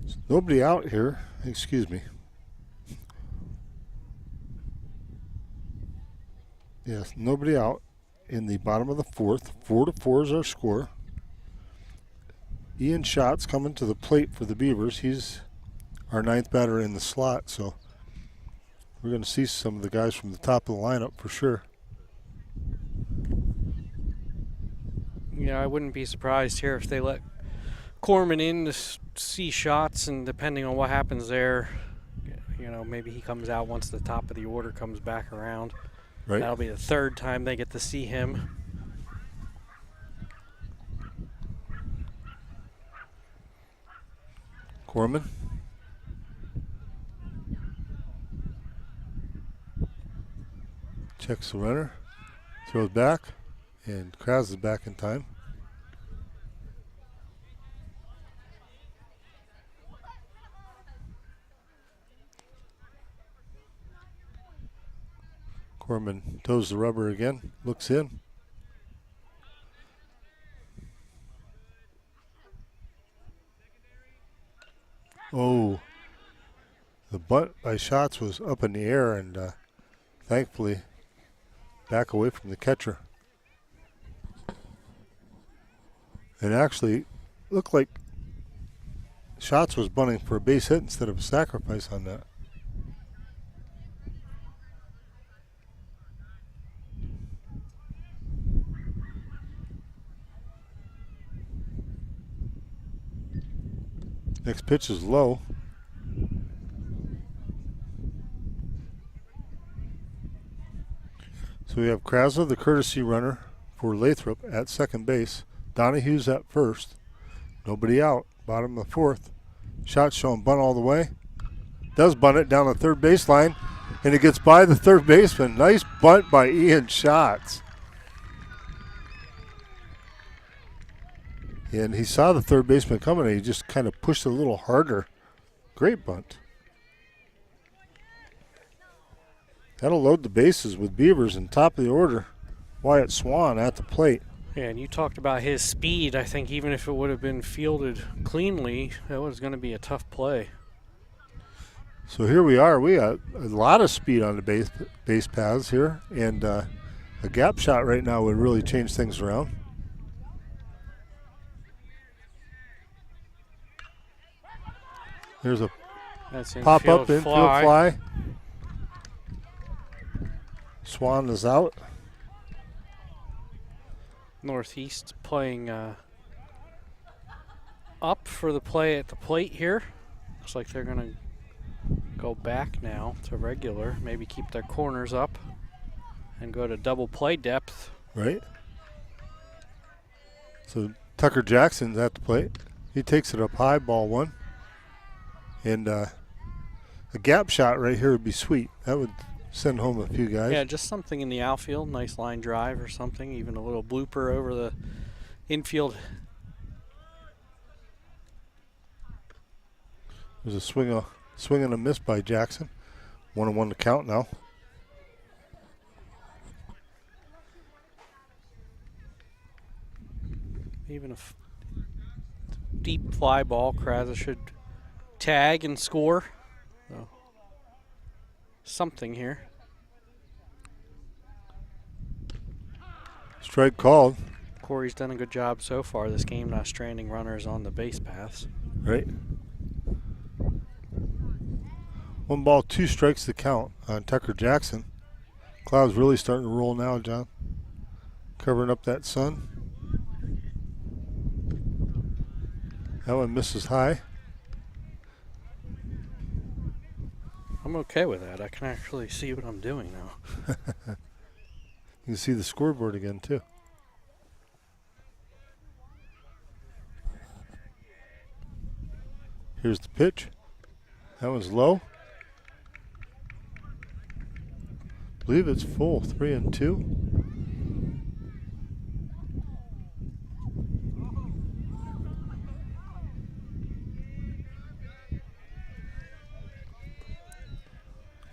There's nobody out here. Excuse me. Yes, nobody out in the bottom of the fourth. 4-4 is our score. Ian Schatz's coming to the plate for the Beavers. He's our ninth batter in the slot, so we're going to see some of the guys from the top of the lineup for sure. Yeah, I wouldn't be surprised here if they let Corman in to see shots, and depending on what happens there, you know, maybe he comes out once the top of the order comes back around. Right. That'll be the third time they get to see him. Corman. Checks the runner. Throws back. And Kraz is back in time. Corman toes the rubber again. Looks in. Oh, the bunt by Schatz was up in the air and thankfully back away from the catcher. It actually looked like Schatz was bunting for a base hit instead of a sacrifice on that. Next pitch is low. So we have Krasler, the courtesy runner for Lathrop at second base. Donahue's at first. Nobody out. Bottom of the fourth. Shot showing bunt all the way. Does bunt it down the third baseline, and it gets by the third baseman. Nice bunt by Ian Schatz. And he saw the third baseman coming, and he just kind of pushed it a little harder. Great bunt. That'll load the bases with Beavers in top of the order. Wyatt Swan at the plate. Yeah, and you talked about his speed. I think even if it would have been fielded cleanly, that was going to be a tough play. So here we are. We got a lot of speed on the base paths here, and a gap shot right now would really change things around. There's a pop-up infield fly. Swan is out. Northeast playing up for the play at the plate here. Looks like they're going to go back now to regular, maybe keep their corners up and go to double play depth. Right. So Tucker Jackson's at the plate. He takes it up high, ball one. And a gap shot right here would be sweet. That would send home a few guys. Yeah, just something in the outfield, nice line drive or something, even a little blooper over the infield. There's a swing and a miss by Jackson. 1-1 to count now. Even a deep fly ball, Krasa should tag and score. So something here. Strike called. Corey's done a good job so far this game, not stranding runners on the base paths. Right. 1 ball, 2 strikes to count on Tucker Jackson. Cloud's really starting to roll now, John. Covering up that sun. That one misses high. I'm okay with that. I can actually see what I'm doing now. You can see the scoreboard again, too. Here's the pitch. That was low. believe it's full, 3-2.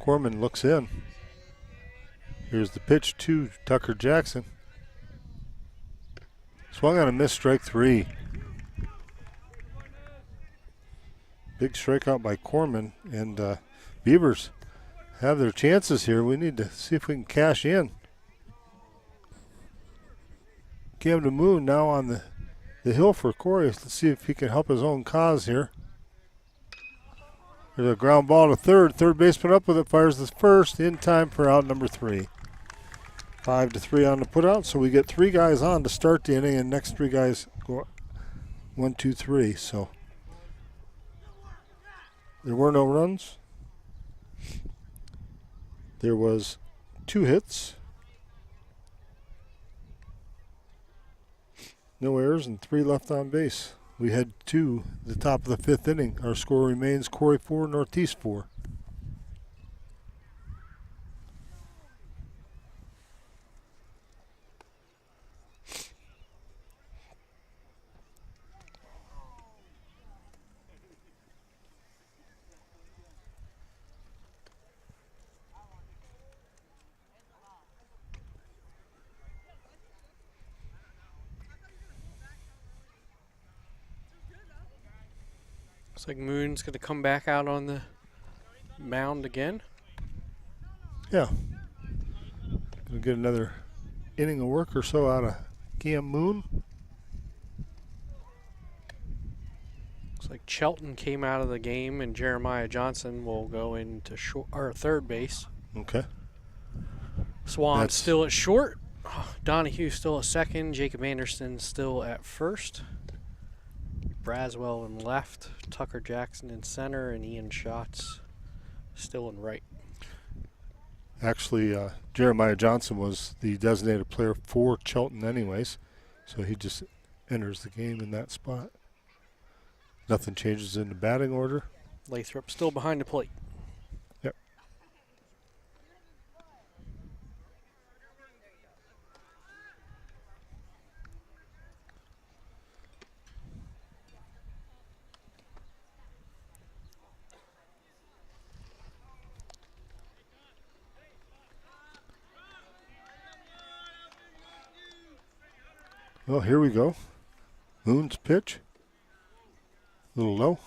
Corman looks in. Here's the pitch to Tucker Jackson. Swung on a missed, strike 3. Big strikeout by Corman, and Beavers have their chances here. We need to see if we can cash in. Camden Moon now on the hill for Corry. Let's see if he can help his own cause here. There's a ground ball to third. Third baseman up with it, fires the first in time for out number 3. 5-3 on the putout, so we get 3 guys on to start the inning, and next 3 guys go 1, 2, 3. So there were no runs. There was 2 hits, no errors, and 3 left on base. We head to the top of the 5th inning. Our score remains Corry 4, Northeast 4. Looks like Moon's going to come back out on the mound again. Yeah. Gonna get another inning of work or so out of Cam Moon. Looks like Shelton came out of the game, and Jeremiah Johnson will go into third base. Okay. Swan still at short. Donahue still at second. Jacob Anderson still at first. Braswell in left. Tucker Jackson in center, and Ian Schatz still in right. Actually, Jeremiah Johnson was the designated player for Chelton anyways, so he just enters the game in that spot. Nothing changes in the batting order. Lathrop still behind the plate. Yep. Well, here we go. Moon's pitch. A little low.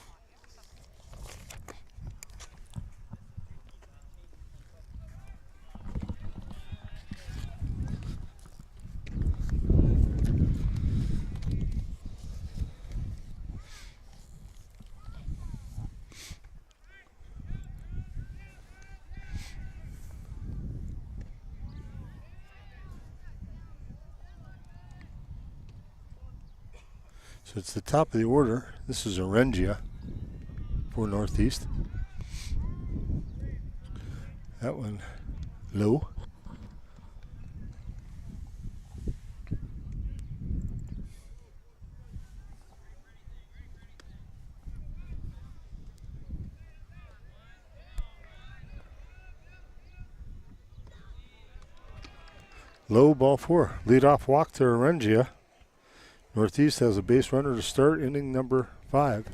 So it's the top of the order. This is Orengia for Northeast. That one low. Low, ball 4. Leadoff walk to Orengia. Northeast has a base runner to start inning number 5.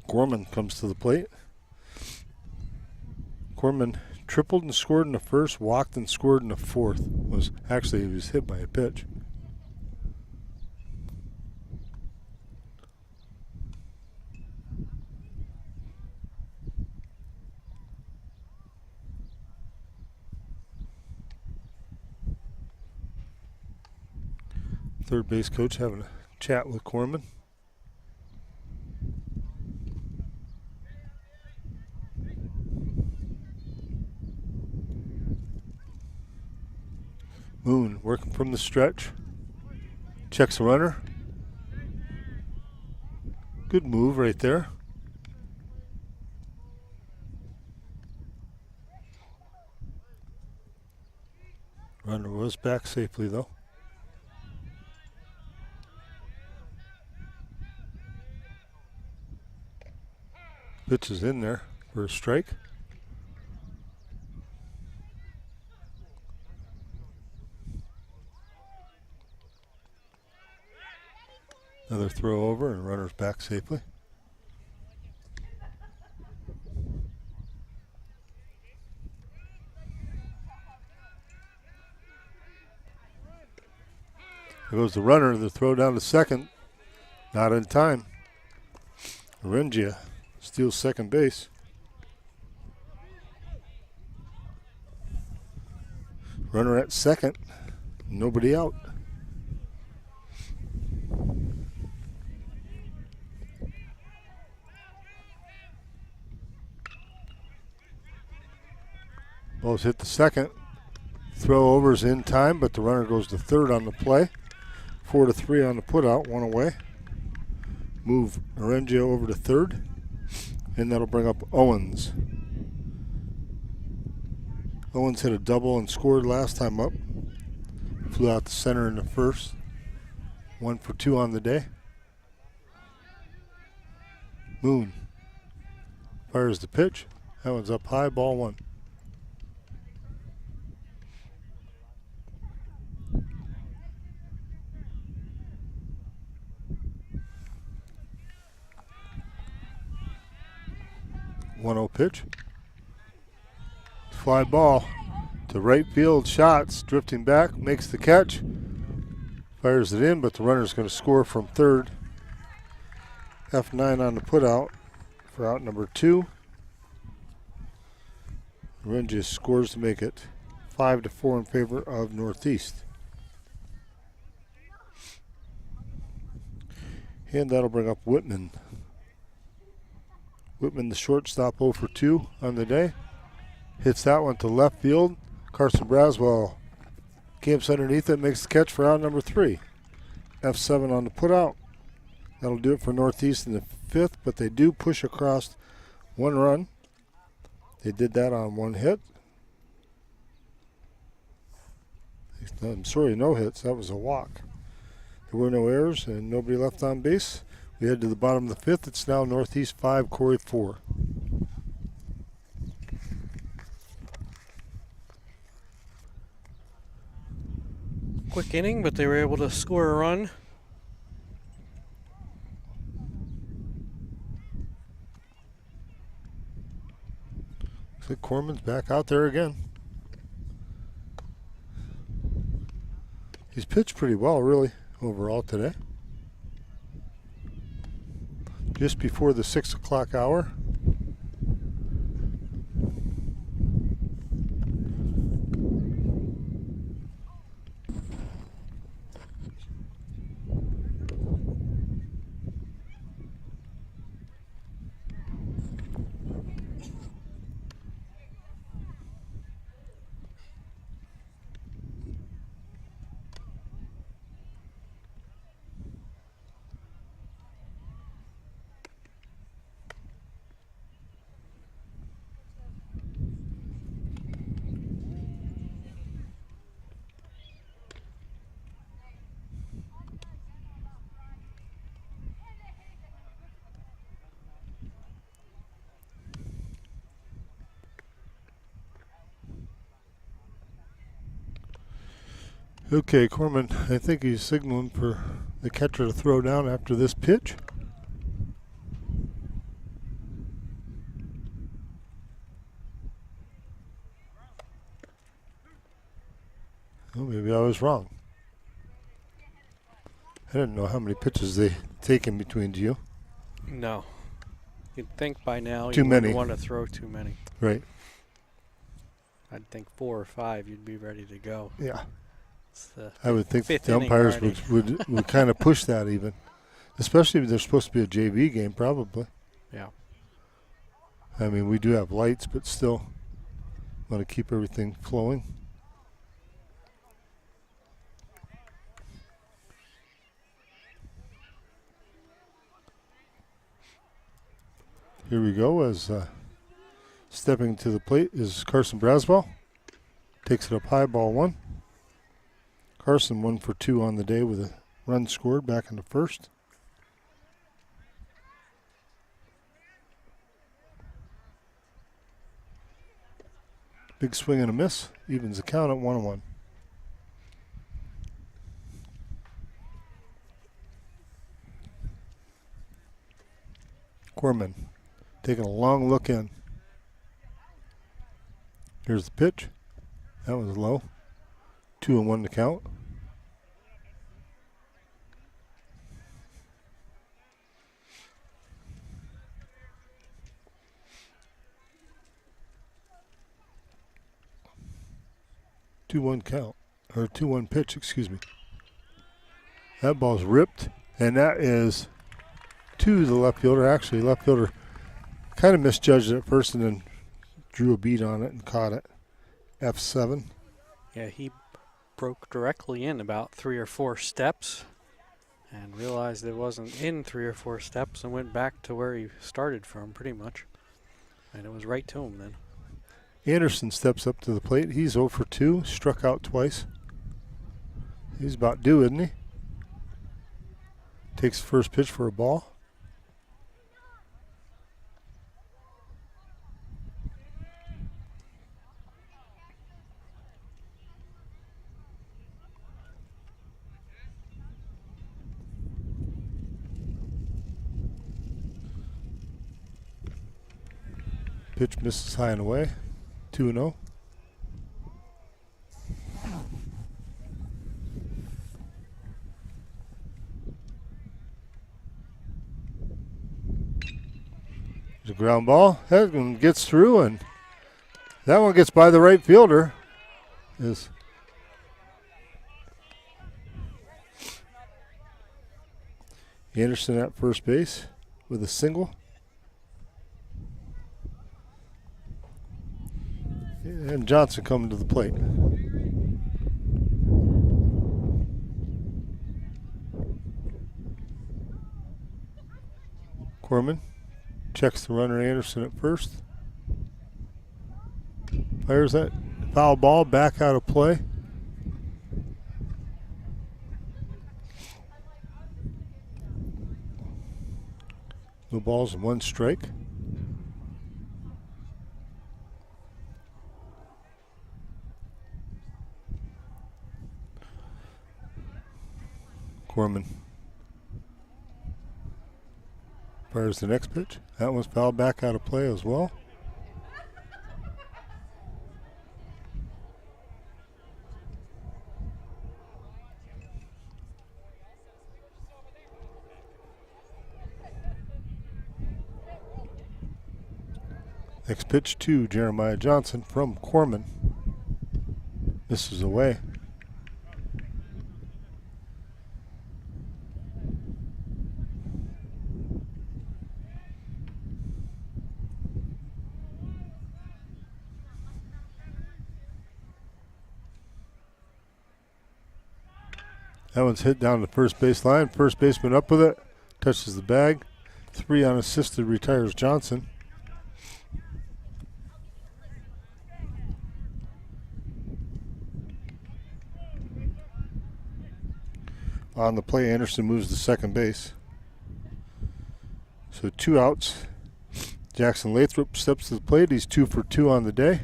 Gorman comes to the plate. Gorman tripled and scored in the first, walked and scored in the fourth. He was hit by a pitch. Third base coach having a chat with Corman. Moon working from the stretch. Checks the runner. Good move right there. Runner was back safely though. Pitch is in there for a strike. Another throw over and runners back safely. There goes the runner. The throw down to second. Not in time. Rengia steals second base. Runner at second. Nobody out. Ball's hit the second. Throw over's in time, but the runner goes to third on the play. 4-3 on the putout, one away. Move Arengio over to third, and that'll bring up Owens. Owens hit a double and scored last time up. Flew out to center in the first. 1 for 2 on the day. Moon fires the pitch. That one's up high, ball 1. One-0 pitch. Fly ball to right field. Shots drifting back, makes the catch, fires it in, but the runner's going to score from third. F9 on the putout for out number 2. Rengia scores to make it 5-4 in favor of Northeast. And that'll bring up Whitman. Whitman, the shortstop, 0 for 2 on the day. Hits that one to left field. Carson Braswell camps underneath it, makes the catch for out number 3. F7 on the putout. That'll do it for Northeast in the 5th, but they do push across 1 run. They did that on 1 hit. I'm sorry, no hits. That was a walk. There were no errors and nobody left on base. We head to the bottom of the 5th. It's now Northeast 5, Corry 4. Quick inning, but they were able to score a run. Looks like Corman's back out there again. He's pitched pretty well, really, overall today. Just before the 6 o'clock hour. Okay, Corman, I think he's signaling for the catcher to throw down after this pitch. Oh, maybe I was wrong. I didn't know how many pitches they take in between, do you? No. You'd think by now Too you many. wouldn't want to throw too many. Right. I'd think 4 or 5 you'd be ready to go. Yeah. It's the I would think fifth the inning umpires already. would kind of push that even. Especially if there's supposed to be a JV game, probably. Yeah. I mean, we do have lights, but still want to keep everything flowing. Here we go as stepping to the plate is Carson Braswell. Takes it up high, ball 1. Carson 1 for 2 on the day with a run scored back in the first. Big swing and a miss. Evens the count at 1-1. Corman taking a long look in. Here's the pitch. That was low. 2-1 to count. Two-one count, or 2-1 pitch, excuse me. That ball's ripped, and that is to the left fielder. Actually, left fielder kind of misjudged it at first and then drew a beat on it and caught it. F7. Yeah, he broke directly in about 3 or 4 steps and realized it wasn't in 3 or 4 steps and went back to where he started from pretty much. And it was right to him then. Anderson steps up to the plate. He's 0 for 2, struck out twice. He's about due, isn't he? Takes the first pitch for a ball. Pitch misses high and away. 2-0. There's a ground ball. That one gets through, and that one gets by the right fielder. Is Anderson at first base with a single. And Johnson coming to the plate. Corman checks the runner Anderson at first. Fires that foul ball back out of play. No balls and 1 strike. Corman fires the next pitch. That was fouled back out of play as well. Next pitch to Jeremiah Johnson from Corman. Misses away. That one's hit down the first base line. First baseman up with it. Touches the bag. 3 unassisted, retires Johnson. On the play, Anderson moves to second base. So 2 outs. Jackson Lathrop steps to the plate. He's 2 for 2 on the day.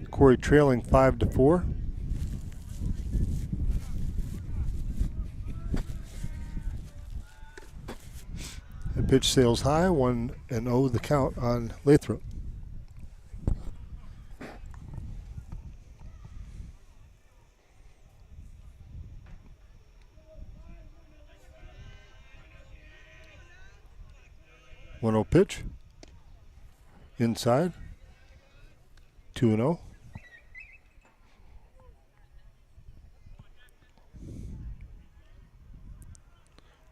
Corry trailing 5-4. The pitch sails high, 1-0 the count on Lathrop. One-0 pitch. Inside. 2-0.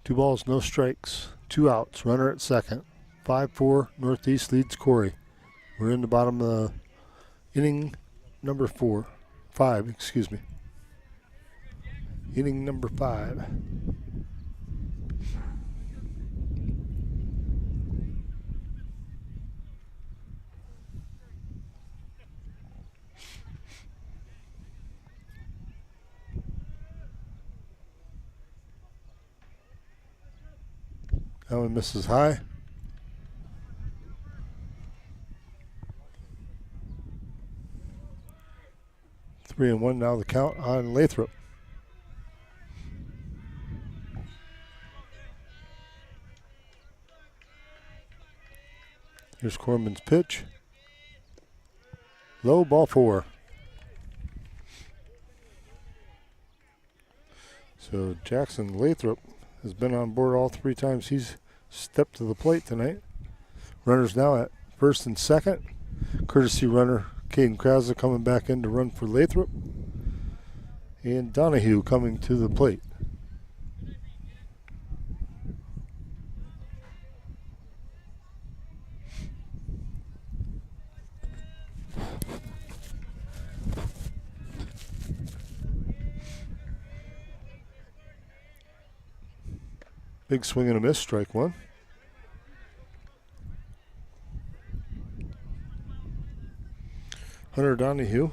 Two balls, no strikes. 2 outs. Runner at second. 5-4. Northeast leads Corry. We're in the bottom of the inning number 5, excuse me. Inning number 5. That one misses high. Three and 1 now the count on Lathrop. Here's Corman's pitch. Low, ball 4. So Jackson Lathrop has been on board all 3 times he's stepped to the plate tonight. Runners now at first and second. Courtesy runner Caden Krause coming back in to run for Lathrop. And Donahue coming to the plate. Big swing and a miss, strike 1. Hunter Donahue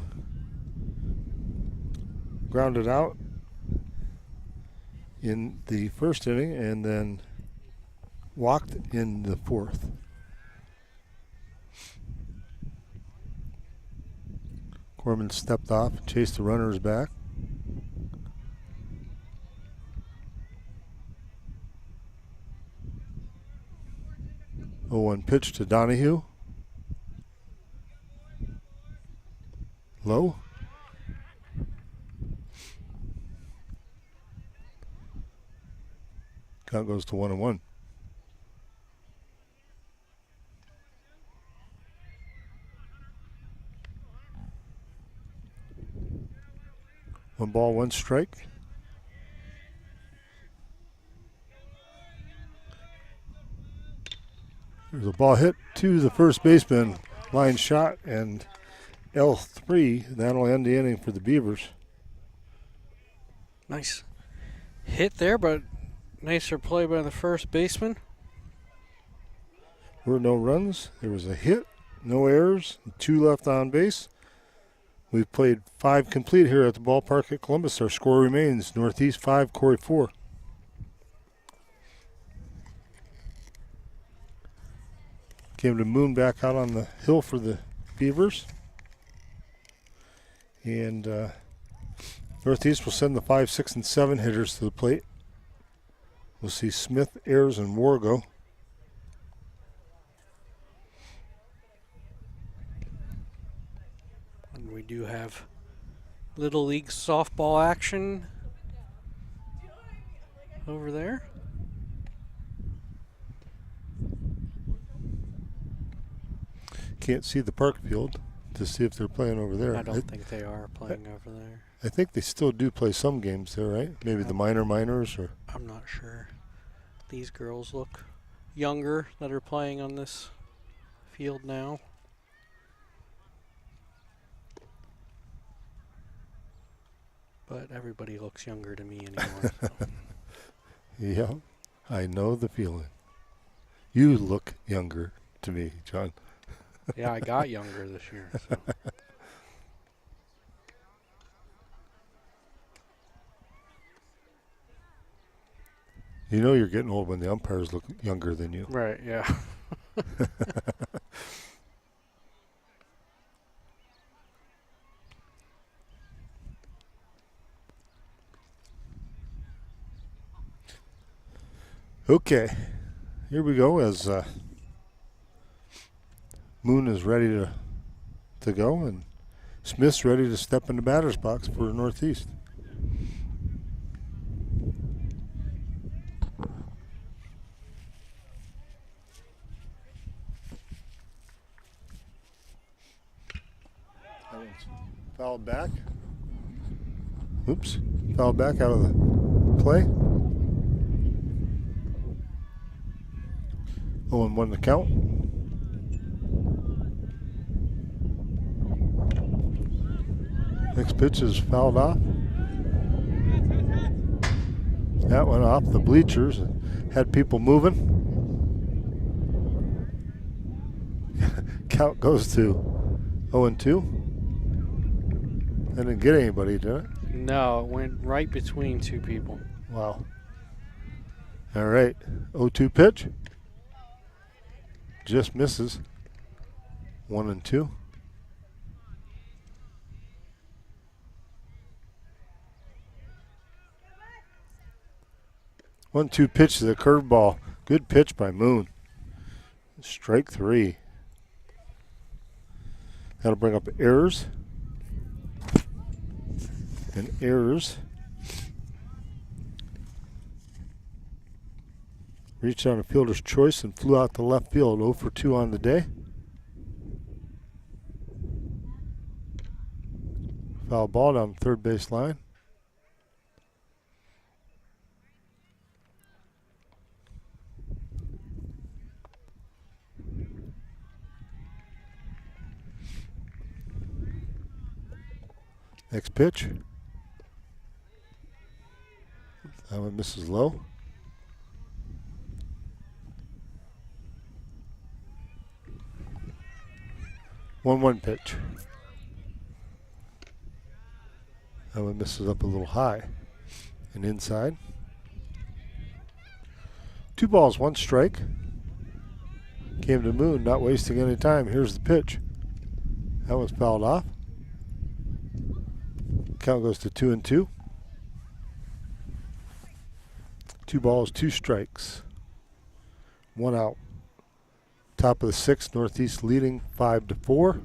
grounded out in the first inning and then walked in the 4th. Corman stepped off, chased the runners back. 0-1 pitch to Donahue. Low. Count goes to 1-1. One ball, one strike. There's a ball hit to the first baseman, line shot, and L3. That'll end the inning for the Beavers. Nice hit there, but nicer play by the first baseman. There were no runs. There was a hit, no errors, 2 left on base. We've played 5 complete here at the ballpark at Columbus. Our score remains Northeast 5, Corry 4. Came to Moon back out on the hill for the Beavers. And Northeast will send the 5, 6, and 7 hitters to the plate. We'll see Smith, Ayers, and Wargo. And we do have Little League softball action over there. Can't see the park field to see if they're playing over there. I don't think they are playing over there. I think they still do play some games there, right? Maybe the minors or... I'm not sure. These girls look younger that are playing on this field now. But everybody looks younger to me anymore. So. Yeah, I know the feeling. You look younger to me, John. Yeah, I got younger this year. So. You know you're getting old when the umpires look younger than you. Right, yeah. Okay, here we go as Moon is ready to go and Smith's ready to step in the batter's box for Northeast. Fouled back. Oops, fouled back out of the play. 0-1 to count. Next pitch is fouled off. That went off the bleachers and had people moving. Count goes to 0-2. I didn't get anybody, did it? No, it went right between 2 people. Wow. All right, 0-2 pitch. Just misses. 1-2. 1-2 pitch to the curveball. Good pitch by Moon. Strike 3. That'll bring up errors. And errors. Reached on a fielder's choice and flew out to left field. 0 for 2 on the day. Foul ball down the third base line. Next pitch. That one misses low. 1-1 pitch. That one misses up a little high and inside. 2 balls, 1 strike. Came to Moon, not wasting any time. Here's the pitch. That one's fouled off. Count goes to 2-2. 2 balls, 2 strikes. 1 out. Top of the 6th, Northeast leading 5-4.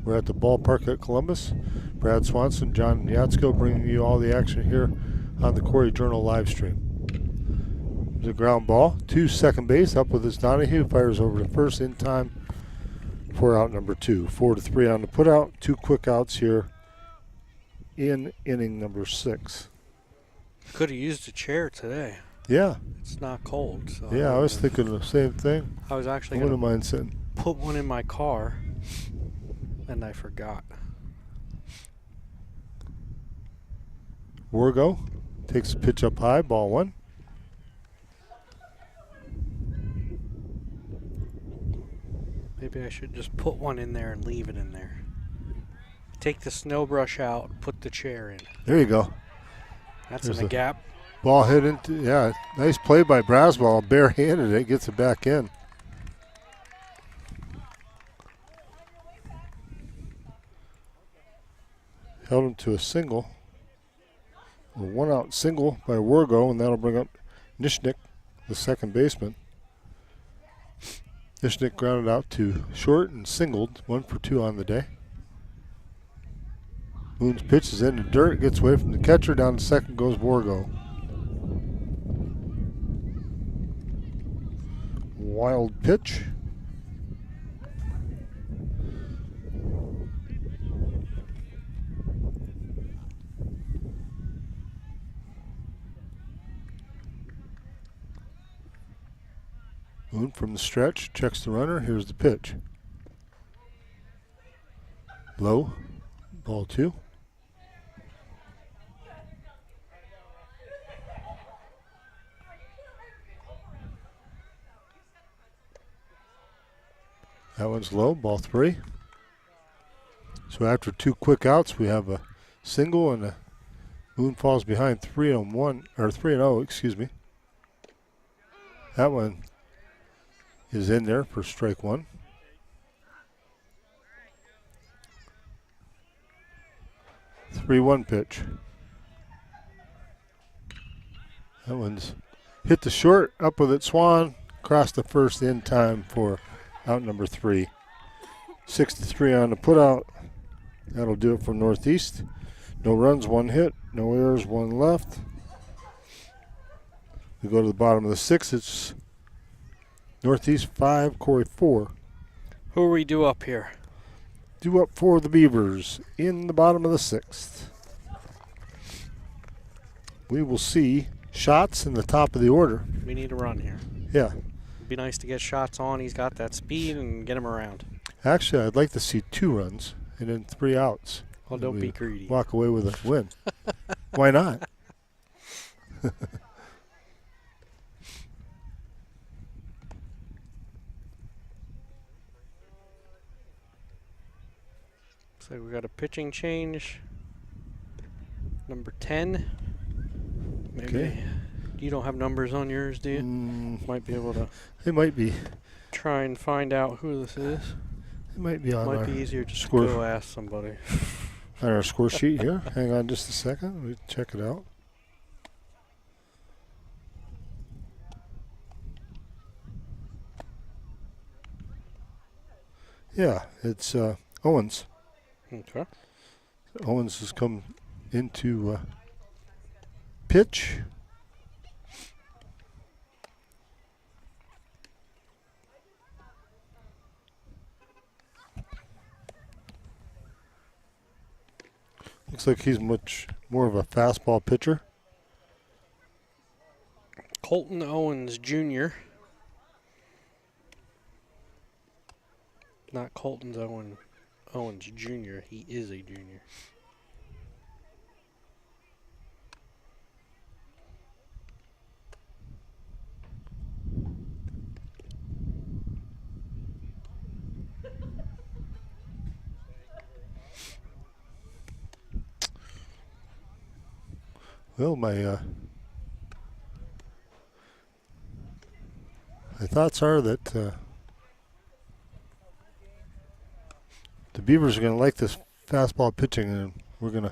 We're at the ballpark at Columbus. Brad Swanson, John Yatsko bringing you all the action here on the Corry Journal live stream. There's a ground ball to second base. Up with his Donahue. Fires over to first in time for out number 2. 4-3 on the putout. 2 quick outs here in inning number 6. Could have used a chair today. Yeah. It's not cold. So Yeah, I was thinking the same thing. I was actually I wouldn't going mind sitting. to put one in my car, and I forgot. Wargo takes a pitch up high, ball 1. Maybe I should just put one in there and leave it in there. Take the snow brush out, put the chair in. There you go. That's There's in the a gap. Ball hit into, yeah, nice play by Braswell. Barehanded it, gets it back in. Held him to a single. A 1-out single by Wargo, and that'll bring up Nishnik, the second baseman. Nishnik grounded out to short and singled, 1 for 2 on the day. Moon's pitch is in the dirt, gets away from the catcher, down to second goes Wargo. Wild pitch. Moon from the stretch, checks the runner, here's the pitch. Low, ball 2. That one's low, ball 3. So after 2 quick outs, we have a single and a Moon falls behind 3-1 or 3-0, excuse me. That one is in there for strike 1. The 3-1 pitch. That one's hit the short, up with it, Swan, across the first in time for out number 3. 6-3 on the putout. That'll do it for Northeast. No runs, 1 hit, no errors, 1 left. We go to the bottom of the 6th. It's Northeast 5, Corry 4. Who are we due up here? Due up for the Beavers in the bottom of the 6th. We will see shots in the top of the order. We need a run here. Yeah. It'd be nice to get shots on. He's got that speed and get him around. Actually, I'd like to see 2 runs and then 3 outs. Well, don't be greedy. Walk away with a win. Why not? So we got a pitching change. Number 10. Maybe Okay. you don't have numbers on yours, do you? Might be able to It might be. try and find out who this is. It might be on Might our be easier just score, to go ask somebody. on our score sheet here. Hang on just a second. We check it out. Yeah, it's Owens. Okay. Owens has come into pitch. Looks like he's much more of a fastball pitcher. Colton Owens Jr. Not Colton Owens Jr. He is a junior. Well, my thoughts are that the Beavers are going to like this fastball pitching, and we're going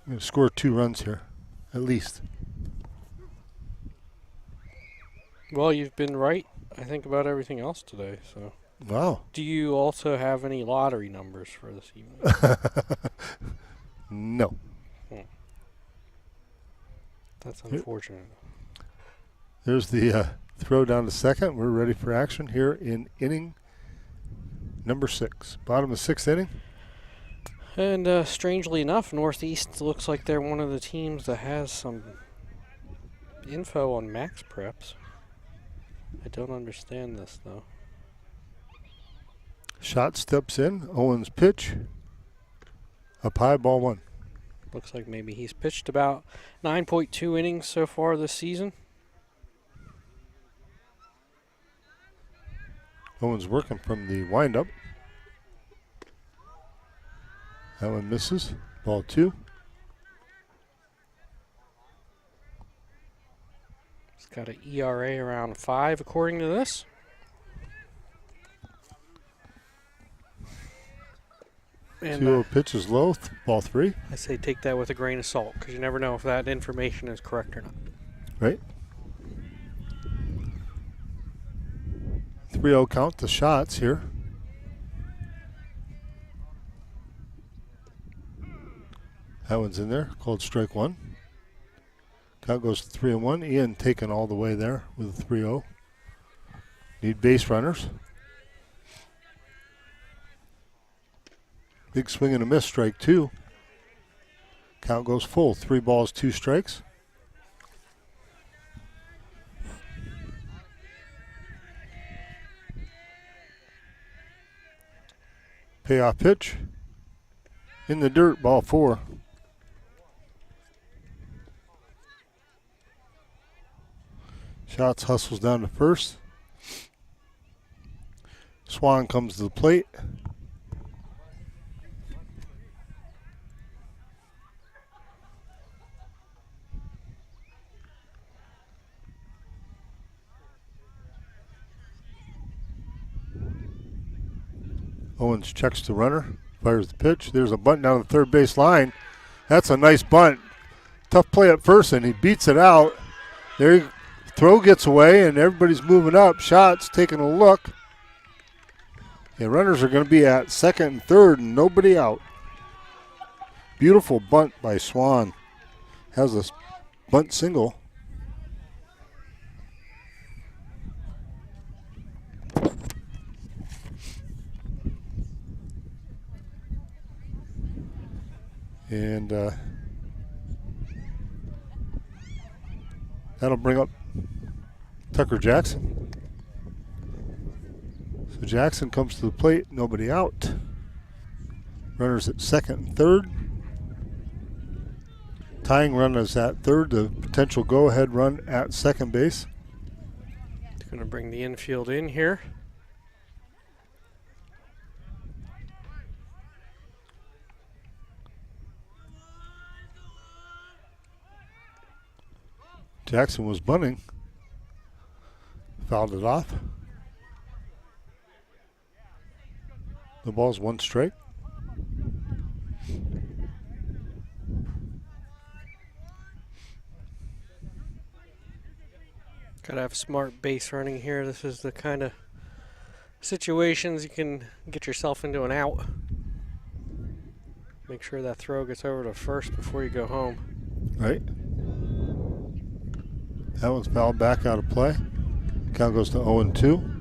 to score 2 runs here, at least. Well, you've been right, I think, about everything else today. So, Wow. do you also have any lottery numbers for this evening? No. That's unfortunate. There's the throw down to second. We're ready for action here in inning number 6. Bottom of 6th inning. And strangely enough, Northeast looks like they're one of the teams that has some info on max preps. I don't understand this, though. Shot steps in. Owens pitch. Up high, ball 1. Looks like maybe he's pitched about 9.2 innings so far this season. Owens working from the windup. That one misses. Ball 2. He's got an ERA around 5, according to this. And 2-0 pitch is low. Ball 3. I say take that with a grain of salt, because you never know if that information is correct or not. Right. 3-0 count to shots here. That one's in there. Called strike 1. Count goes to 3-1. Ian taken all the way there with a 3-0. Need base runners. Big swing and a miss, strike 2. Count goes full. 3 balls, 2 strikes. Payoff pitch. In the dirt, ball 4. Shots hustles down to first. Swan comes to the plate. Owens checks the runner, fires the pitch. There's a bunt down the third base line. That's a nice bunt. Tough play at first, and he beats it out. There, throw gets away, and everybody's moving up. Shots taking a look. Yeah, runners are going to be at second and third, and nobody out. Beautiful bunt by Swan. Has a bunt single. And that'll bring up Tucker Jackson. So Jackson comes to the plate, nobody out. Runners at second and third. Tying run is at third, the potential go-ahead run at second base. It's going to bring the infield in here. Jackson was bunting. Fouled it off. The ball's 1 strike. Got to have smart base running here. This is the kind of situations you can get yourself into an out. Make sure that throw gets over to first before you go home. Right. That one's fouled back out of play. Count goes to 0-2.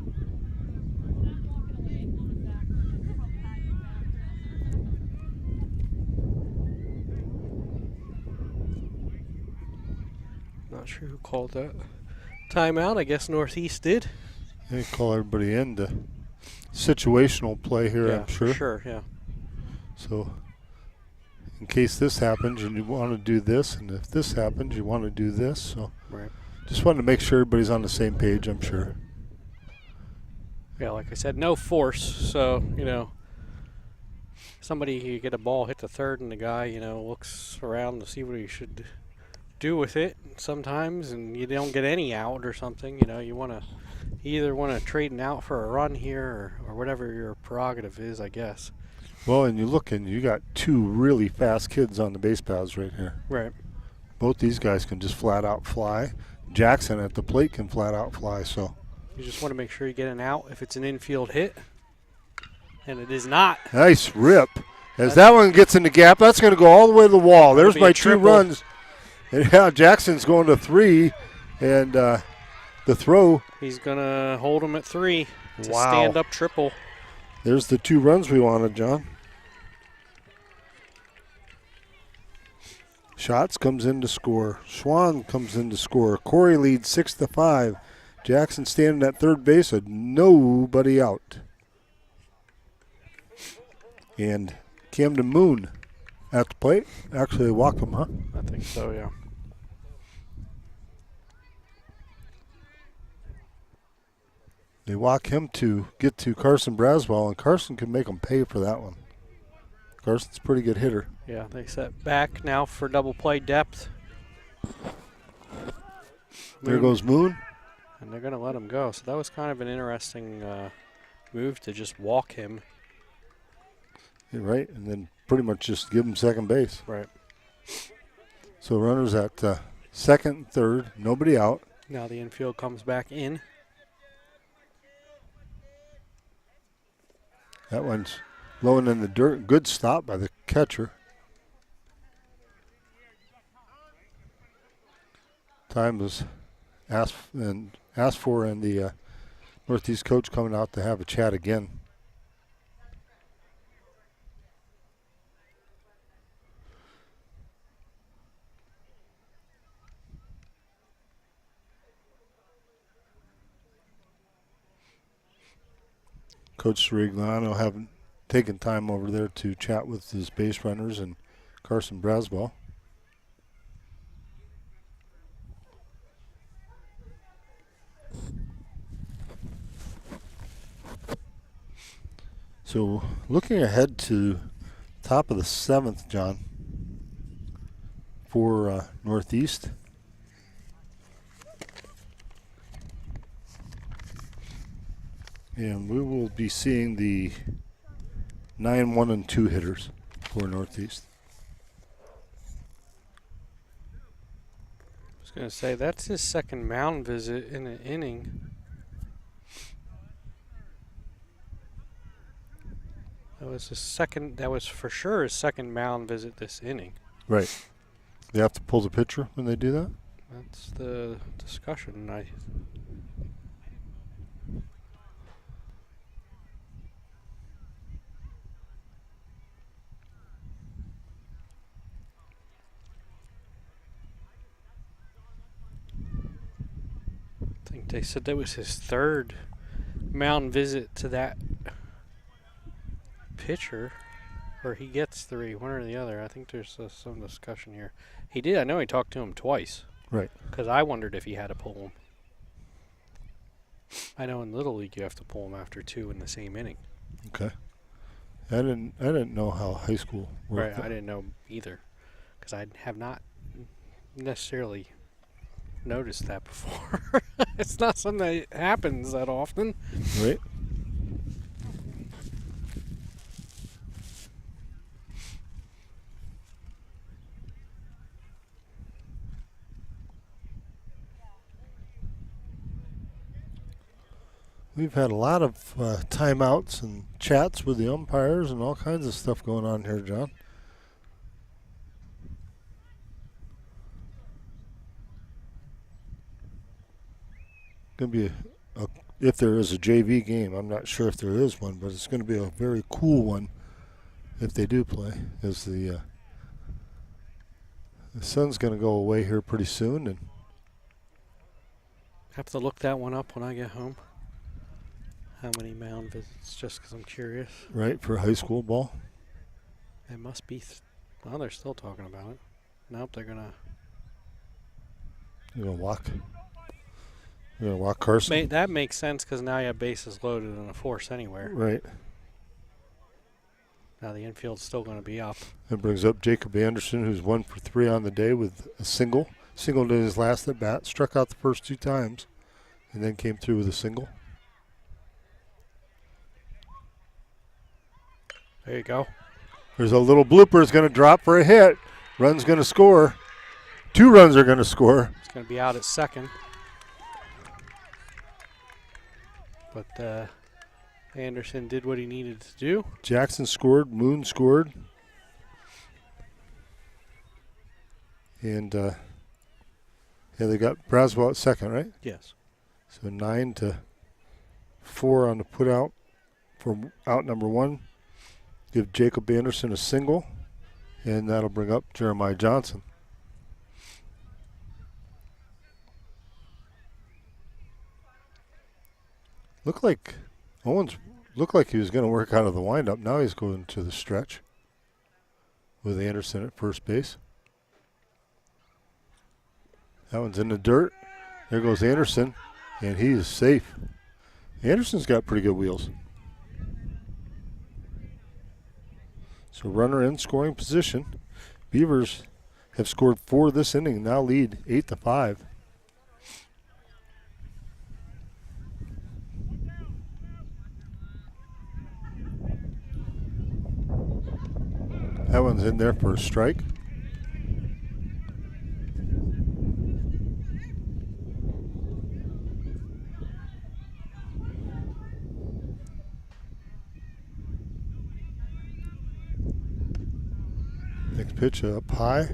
Not sure who called that timeout. I guess Northeast did. They call everybody in to situational play here, Yeah, I'm sure. for sure, yeah. So in case this happens and you want to do this, and if this happens you want to do this. So Right. just wanted to make sure everybody's on the same page, I'm sure. Yeah, like I said, no force. So, you get a ball hit the third and the guy, looks around to see what he should do with it sometimes, and you don't get any out or something. You either want to trade an out for a run here or whatever your prerogative is, I guess. Well, and you look and you got two really fast kids on the base paths right here. Right. Both these guys can just flat out fly. Jackson at the plate can flat out fly, so. You just want to make sure you get an out if it's an infield hit. And it is not. Nice rip. As that one gets in the gap, that's going to go all the way to the wall. There's my 2 runs. And yeah, Jackson's going to 3. And the throw. He's going to hold him at 3. It's Wow. a stand-up triple. There's the 2 runs we wanted, John. Schatz comes in to score. Schwann comes in to score. Corry leads 6-5. Jackson standing at third base with nobody out. And Camden Moon at the plate. Actually, they walk him, huh? I think so, yeah. They walk him to get to Carson Braswell, and Carson can make them pay for that one. Carson's a pretty good hitter. Yeah, they set back now for double play depth. There goes Moon. And they're going to let him go. So that was kind of an interesting move to just walk him. Yeah, right, and then pretty much just give him second base. Right. So runners at second and third, nobody out. Now the infield comes back in. That one's low and in the dirt. Good stop by the catcher. Time was asked for, and the Northeast coach coming out to have a chat again. Coach Sirigliano having taken time over there to chat with his base runners and Carson Braswell. So looking ahead to top of the 7th, John, for Northeast. And we will be seeing the 9, 1, and 2 hitters for Northeast. I was going to say, that's his second mound visit in an inning. That was for sure his second mound visit this inning. Right. They have to pull the pitcher when they do that? That's the discussion. I think they said that was his third mound visit to that pitcher, or he gets 3, one or the other. I think there's some discussion here. He did. I know he talked to him twice. Right. Because I wondered if he had to pull him. I know in Little League you have to pull him after 2 in the same inning. Okay. I didn't know how high school worked. Right. I didn't know either, because I have not necessarily noticed that before. It's not something that happens that often. Right. We've had a lot of timeouts and chats with the umpires and all kinds of stuff going on here, John. Going to be if there is a JV game. I'm not sure if there is one, but it's going to be a very cool one if they do play. As the sun's going to go away here pretty soon, and have to look that one up when I get home. How many mound visits? Just because I'm curious. Right, for high school ball. It must be. Well, they're still talking about it. Nope, they're gonna. You're gonna walk. You're gonna walk Carson. That makes sense because now you have bases loaded and a force anywhere. Right. Now the infield's still going to be up. That brings up Jacob Anderson, who's 1 for 3 on the day with a single. Singled in his last at bat. Struck out the first 2 times, and then came through with a single. There you go. There's a little blooper. It's going to drop for a hit. Run's going to score. 2 runs are going to score. It's going to be out at second. But Anderson did what he needed to do. Jackson scored. Moon scored. And yeah, they got Braswell at second, right? Yes. So 9-4 on the put out for out number 1. Give Jacob Anderson a single, and that'll bring up Jeremiah Johnson. Owens looked like he was going to work out of the windup. Now he's going to the stretch with Anderson at first base. That one's in the dirt. There goes Anderson, and he is safe. Anderson's got pretty good wheels. So runner in scoring position. Beavers have scored 4 this inning, now lead 8-5. That one's in there for a strike. Next pitch up high.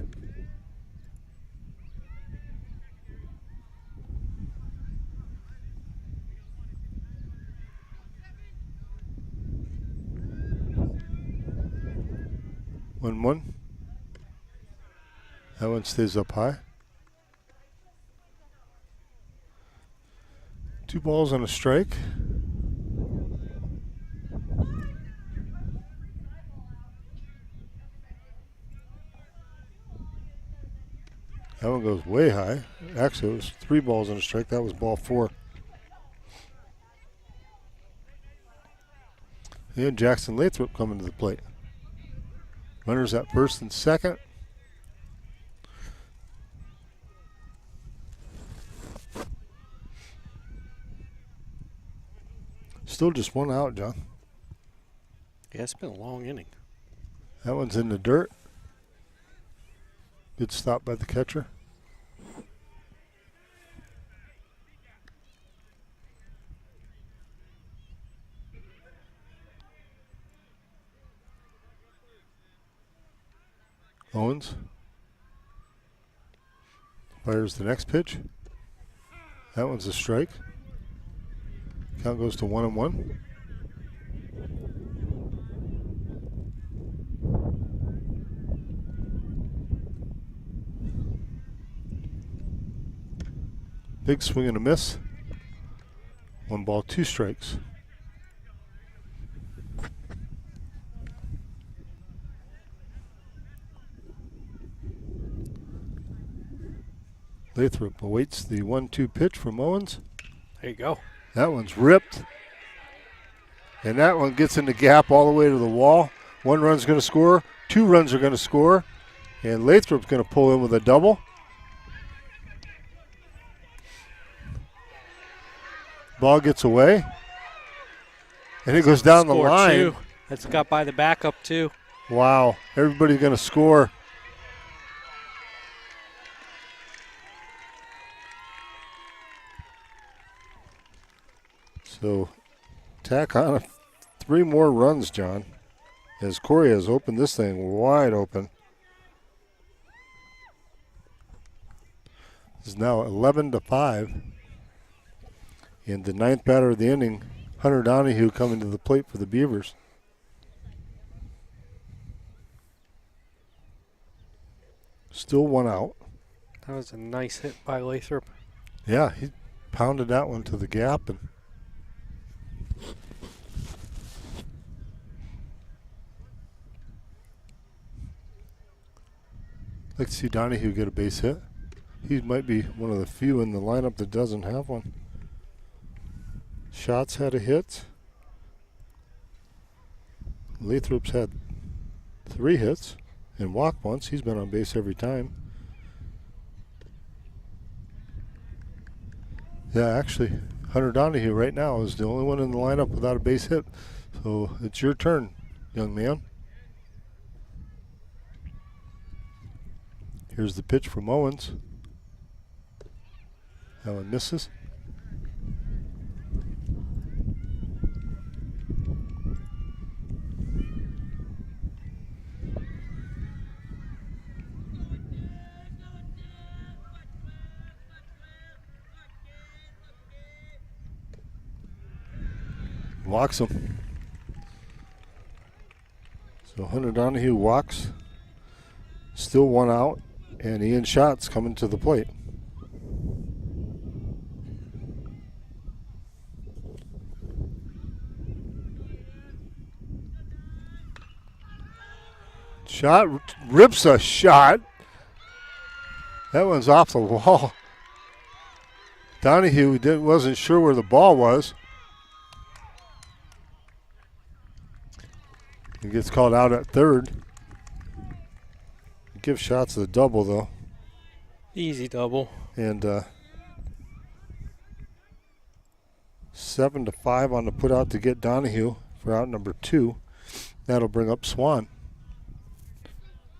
One. That one stays up high. 2 balls and a strike. That one goes way high. Actually, it was 3 balls and a strike. That was ball 4. And Jackson Lathrop coming to the plate. Runners at first and second. Still just 1 out, John. Yeah, it's been a long inning. That one's in the dirt. Good stop by the catcher. Owens fires the next pitch. That one's a strike. Count goes to 1-1. Big swing and a miss. 1 ball, 2 strikes. Lathrop awaits the 1-2 pitch from Owens. There you go. That one's ripped. And that one gets in the gap all the way to the wall. 1 run's going to score. 2 runs are going to score. And Lathrop's going to pull in with a double. Ball gets away. And it goes down the line. 2. That's got by the backup, too. Wow. Everybody's going to score. So tack on 3 more runs, John, as Corry has opened this thing wide open. It's now 11-5. And the 9th batter of the inning, Hunter Donahue, coming to the plate for the Beavers. Still 1 out. That was a nice hit by Lathrop. Yeah, he pounded that one to the gap. And I'd like to see Donahue get a base hit. He might be one of the few in the lineup that doesn't have one. Schatz had a hit. Lathrop's had 3 hits and walked once. He's been on base every time. Yeah, actually, Hunter Donahue right now is the only one in the lineup without a base hit. So it's your turn, young man. Here's the pitch from Owens. That one misses. Walks him. So Hunter Donahue walks. Still 1 out. And Ian Schatz coming to the plate. Shot, rips a shot. That one's off the wall. Donahue wasn't sure where the ball was. He gets called out at third. Give Schatz the double, though. Easy double. And 7-5 on the put out to get Donahue for out number 2. That'll bring up Swan.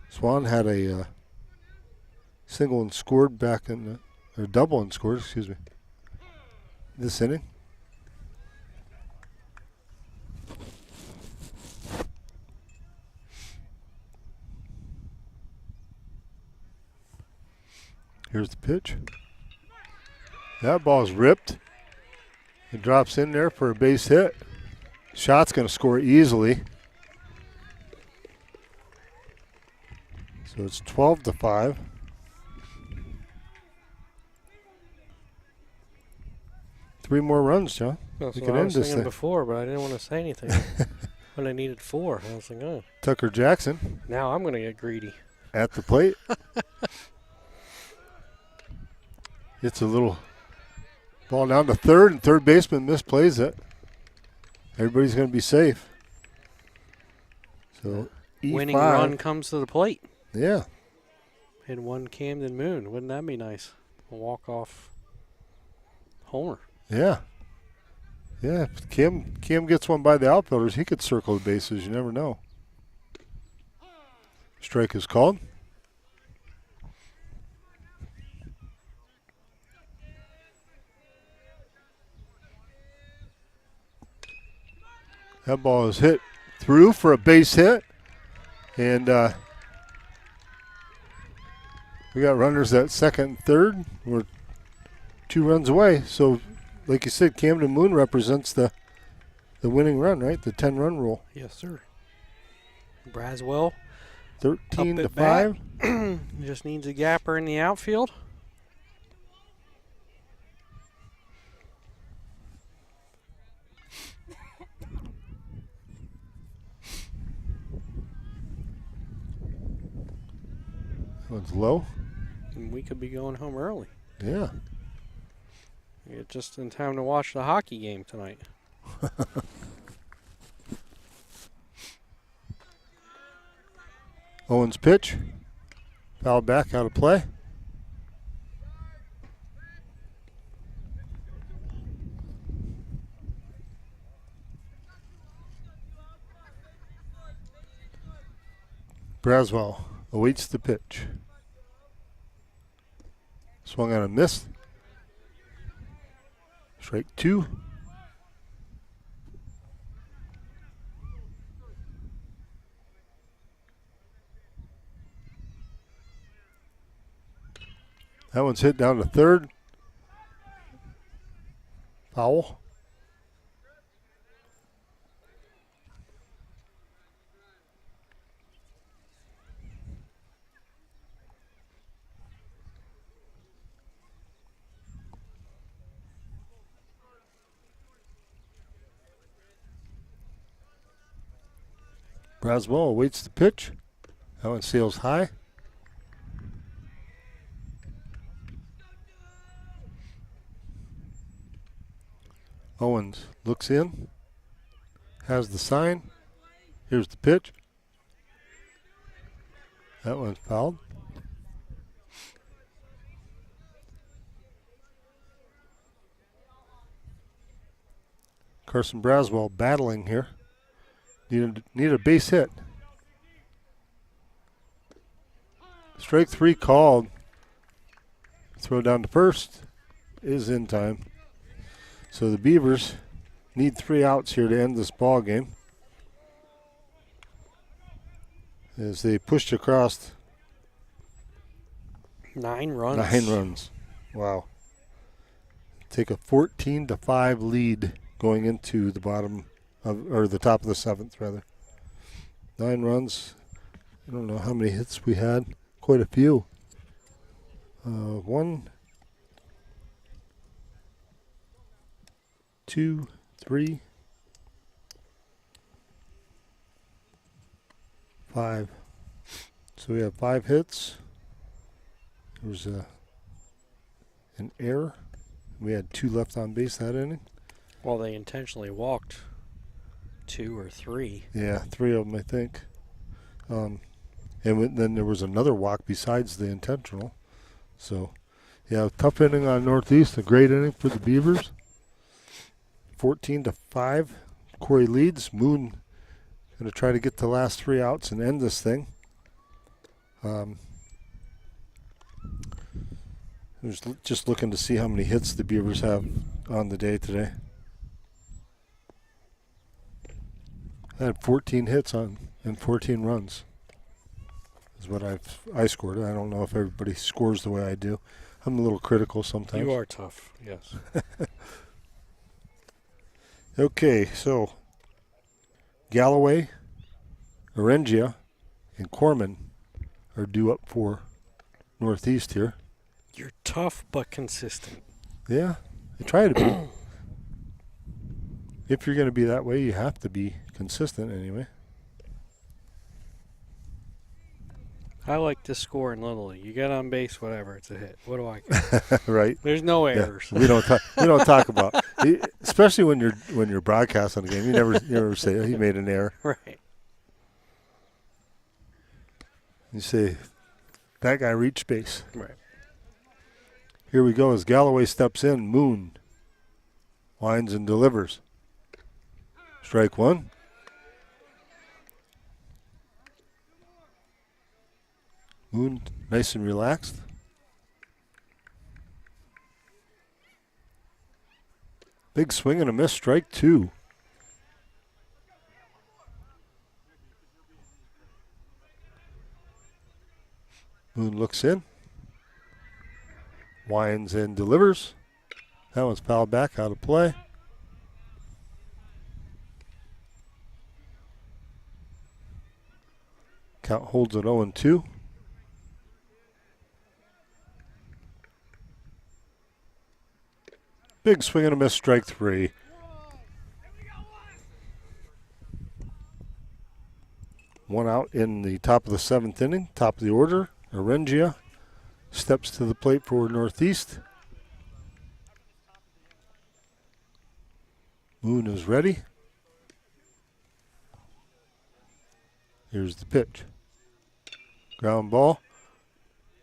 Swan had a single and scored back in the, or double and scored, excuse me, this inning. Here's the pitch. That ball's ripped. It drops in there for a base hit. Shot's going to score easily. So it's 12-5. Three more runs, John. That's we what can I end was this thinking thing before, but I didn't want to say anything. When I needed 4, I was like, oh. Tucker Jackson Now I'm going to get greedy. at the plate. It's a little ball down to third, and third baseman misplays it. Everybody's going to be safe. So E5. Winning run comes to the plate. Yeah. Hit one Camden Moon. Wouldn't that be nice? A walk-off homer. Yeah. Yeah. If Kim gets one by the outfielders, he could circle the bases. You never know. Strike is called. That ball is hit through for a base hit. And we got runners at second and third. We're 2 runs away. So, like you said, Camden Moon represents the winning run, right? The 10-run rule. Yes, sir. Braswell. 13-5. Just needs a gapper in the outfield. One's low. And we could be going home early. Yeah. You're just in time to watch the hockey game tonight. Owens pitch. Foul back, out of play. Braswell awaits the pitch. Swung on a miss. Strike 2. That one's hit down to third. Foul. Braswell awaits the pitch. That one sails high. Owens looks in, has the sign. Here's the pitch. That one's fouled. Carson Braswell battling here. Need a base hit. Strike 3 called. Throw down to first is in time. So the Beavers need 3 outs here to end this ball game. As they pushed across 9 runs. 9 runs. Wow. Take a 14-5 lead going into the bottom of, or the top of the 7th rather. 9 runs. I don't know how many hits we had. Quite a few. 1, 2, 3, 5. So we have 5 hits. There was an error. We had 2 left on base that inning. Well, they intentionally walked 2 or 3. Yeah, 3 of them, I think. And then there was another walk besides the intentional. So, yeah, tough inning on Northeast. A great inning for the Beavers. 14-5. Corry leads. Moon going to try to get the last 3 outs and end this thing. I was just looking to see how many hits the Beavers have on the day today. I had 14 hits and 14 runs. Is what I scored. I don't know if everybody scores the way I do. I'm a little critical sometimes. You are tough, yes. Okay, so Galloway, Orengia, and Corman are due up for Northeast here. You're tough but consistent. Yeah, I try to be. If you're going to be that way, you have to be consistent anyway. I like to score in Little League. You get on base, whatever, it's a hit. What do I care? Right. There's no errors. Yeah, we don't talk about, especially when you're broadcasting a game. You never say, oh, he made an error. Right. You say that guy reached base. Right. Here we go as Galloway steps in. Moon winds and delivers. Strike 1. Moon nice and relaxed. Big swing and a miss. Strike 2. Moon looks in. Winds and delivers. That one's fouled back out of play. Count holds at 0-2. Big swing and a miss, strike 3. One out in the top of the 7th inning, top of the order. Orengia steps to the plate for Northeast. Moon is ready. Here's the pitch. Ground ball.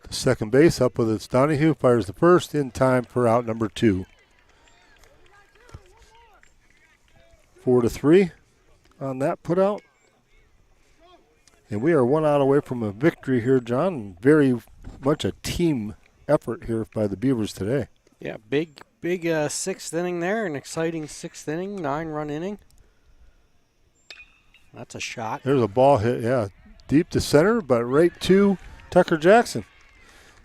To second base, up with its Donahue, fires the first in time for out number 2. 4-3 on that put out. And we are 1 out away from a victory here, John. Very much a team effort here by the Beavers today. Yeah, big 6th inning there, an exciting 6th inning, 9-run inning. That's a shot. There's a ball hit, yeah, deep to center, but right to Tucker Jackson.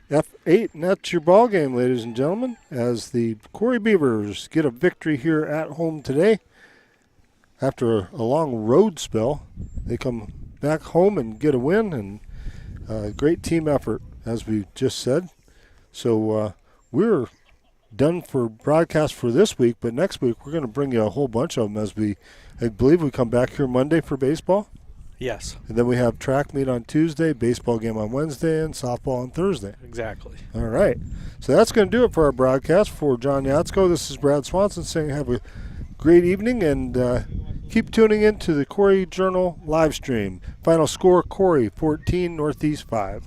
F8, and that's your ball game, ladies and gentlemen, as the Corry Beavers get a victory here at home today. After a long road spell, they come back home and get a win, and great team effort, as we just said. So we're done for broadcast for this week, but next week we're going to bring you a whole bunch of them as I believe we come back here Monday for baseball. Yes. And then we have track meet on Tuesday, baseball game on Wednesday, and softball on Thursday. Exactly. All right. So that's going to do it for our broadcast. For John Yatsko, this is Brad Swanson saying have a great evening, and keep tuning in to the Corry Journal live stream. Final score, Corry 14, Northeast 5.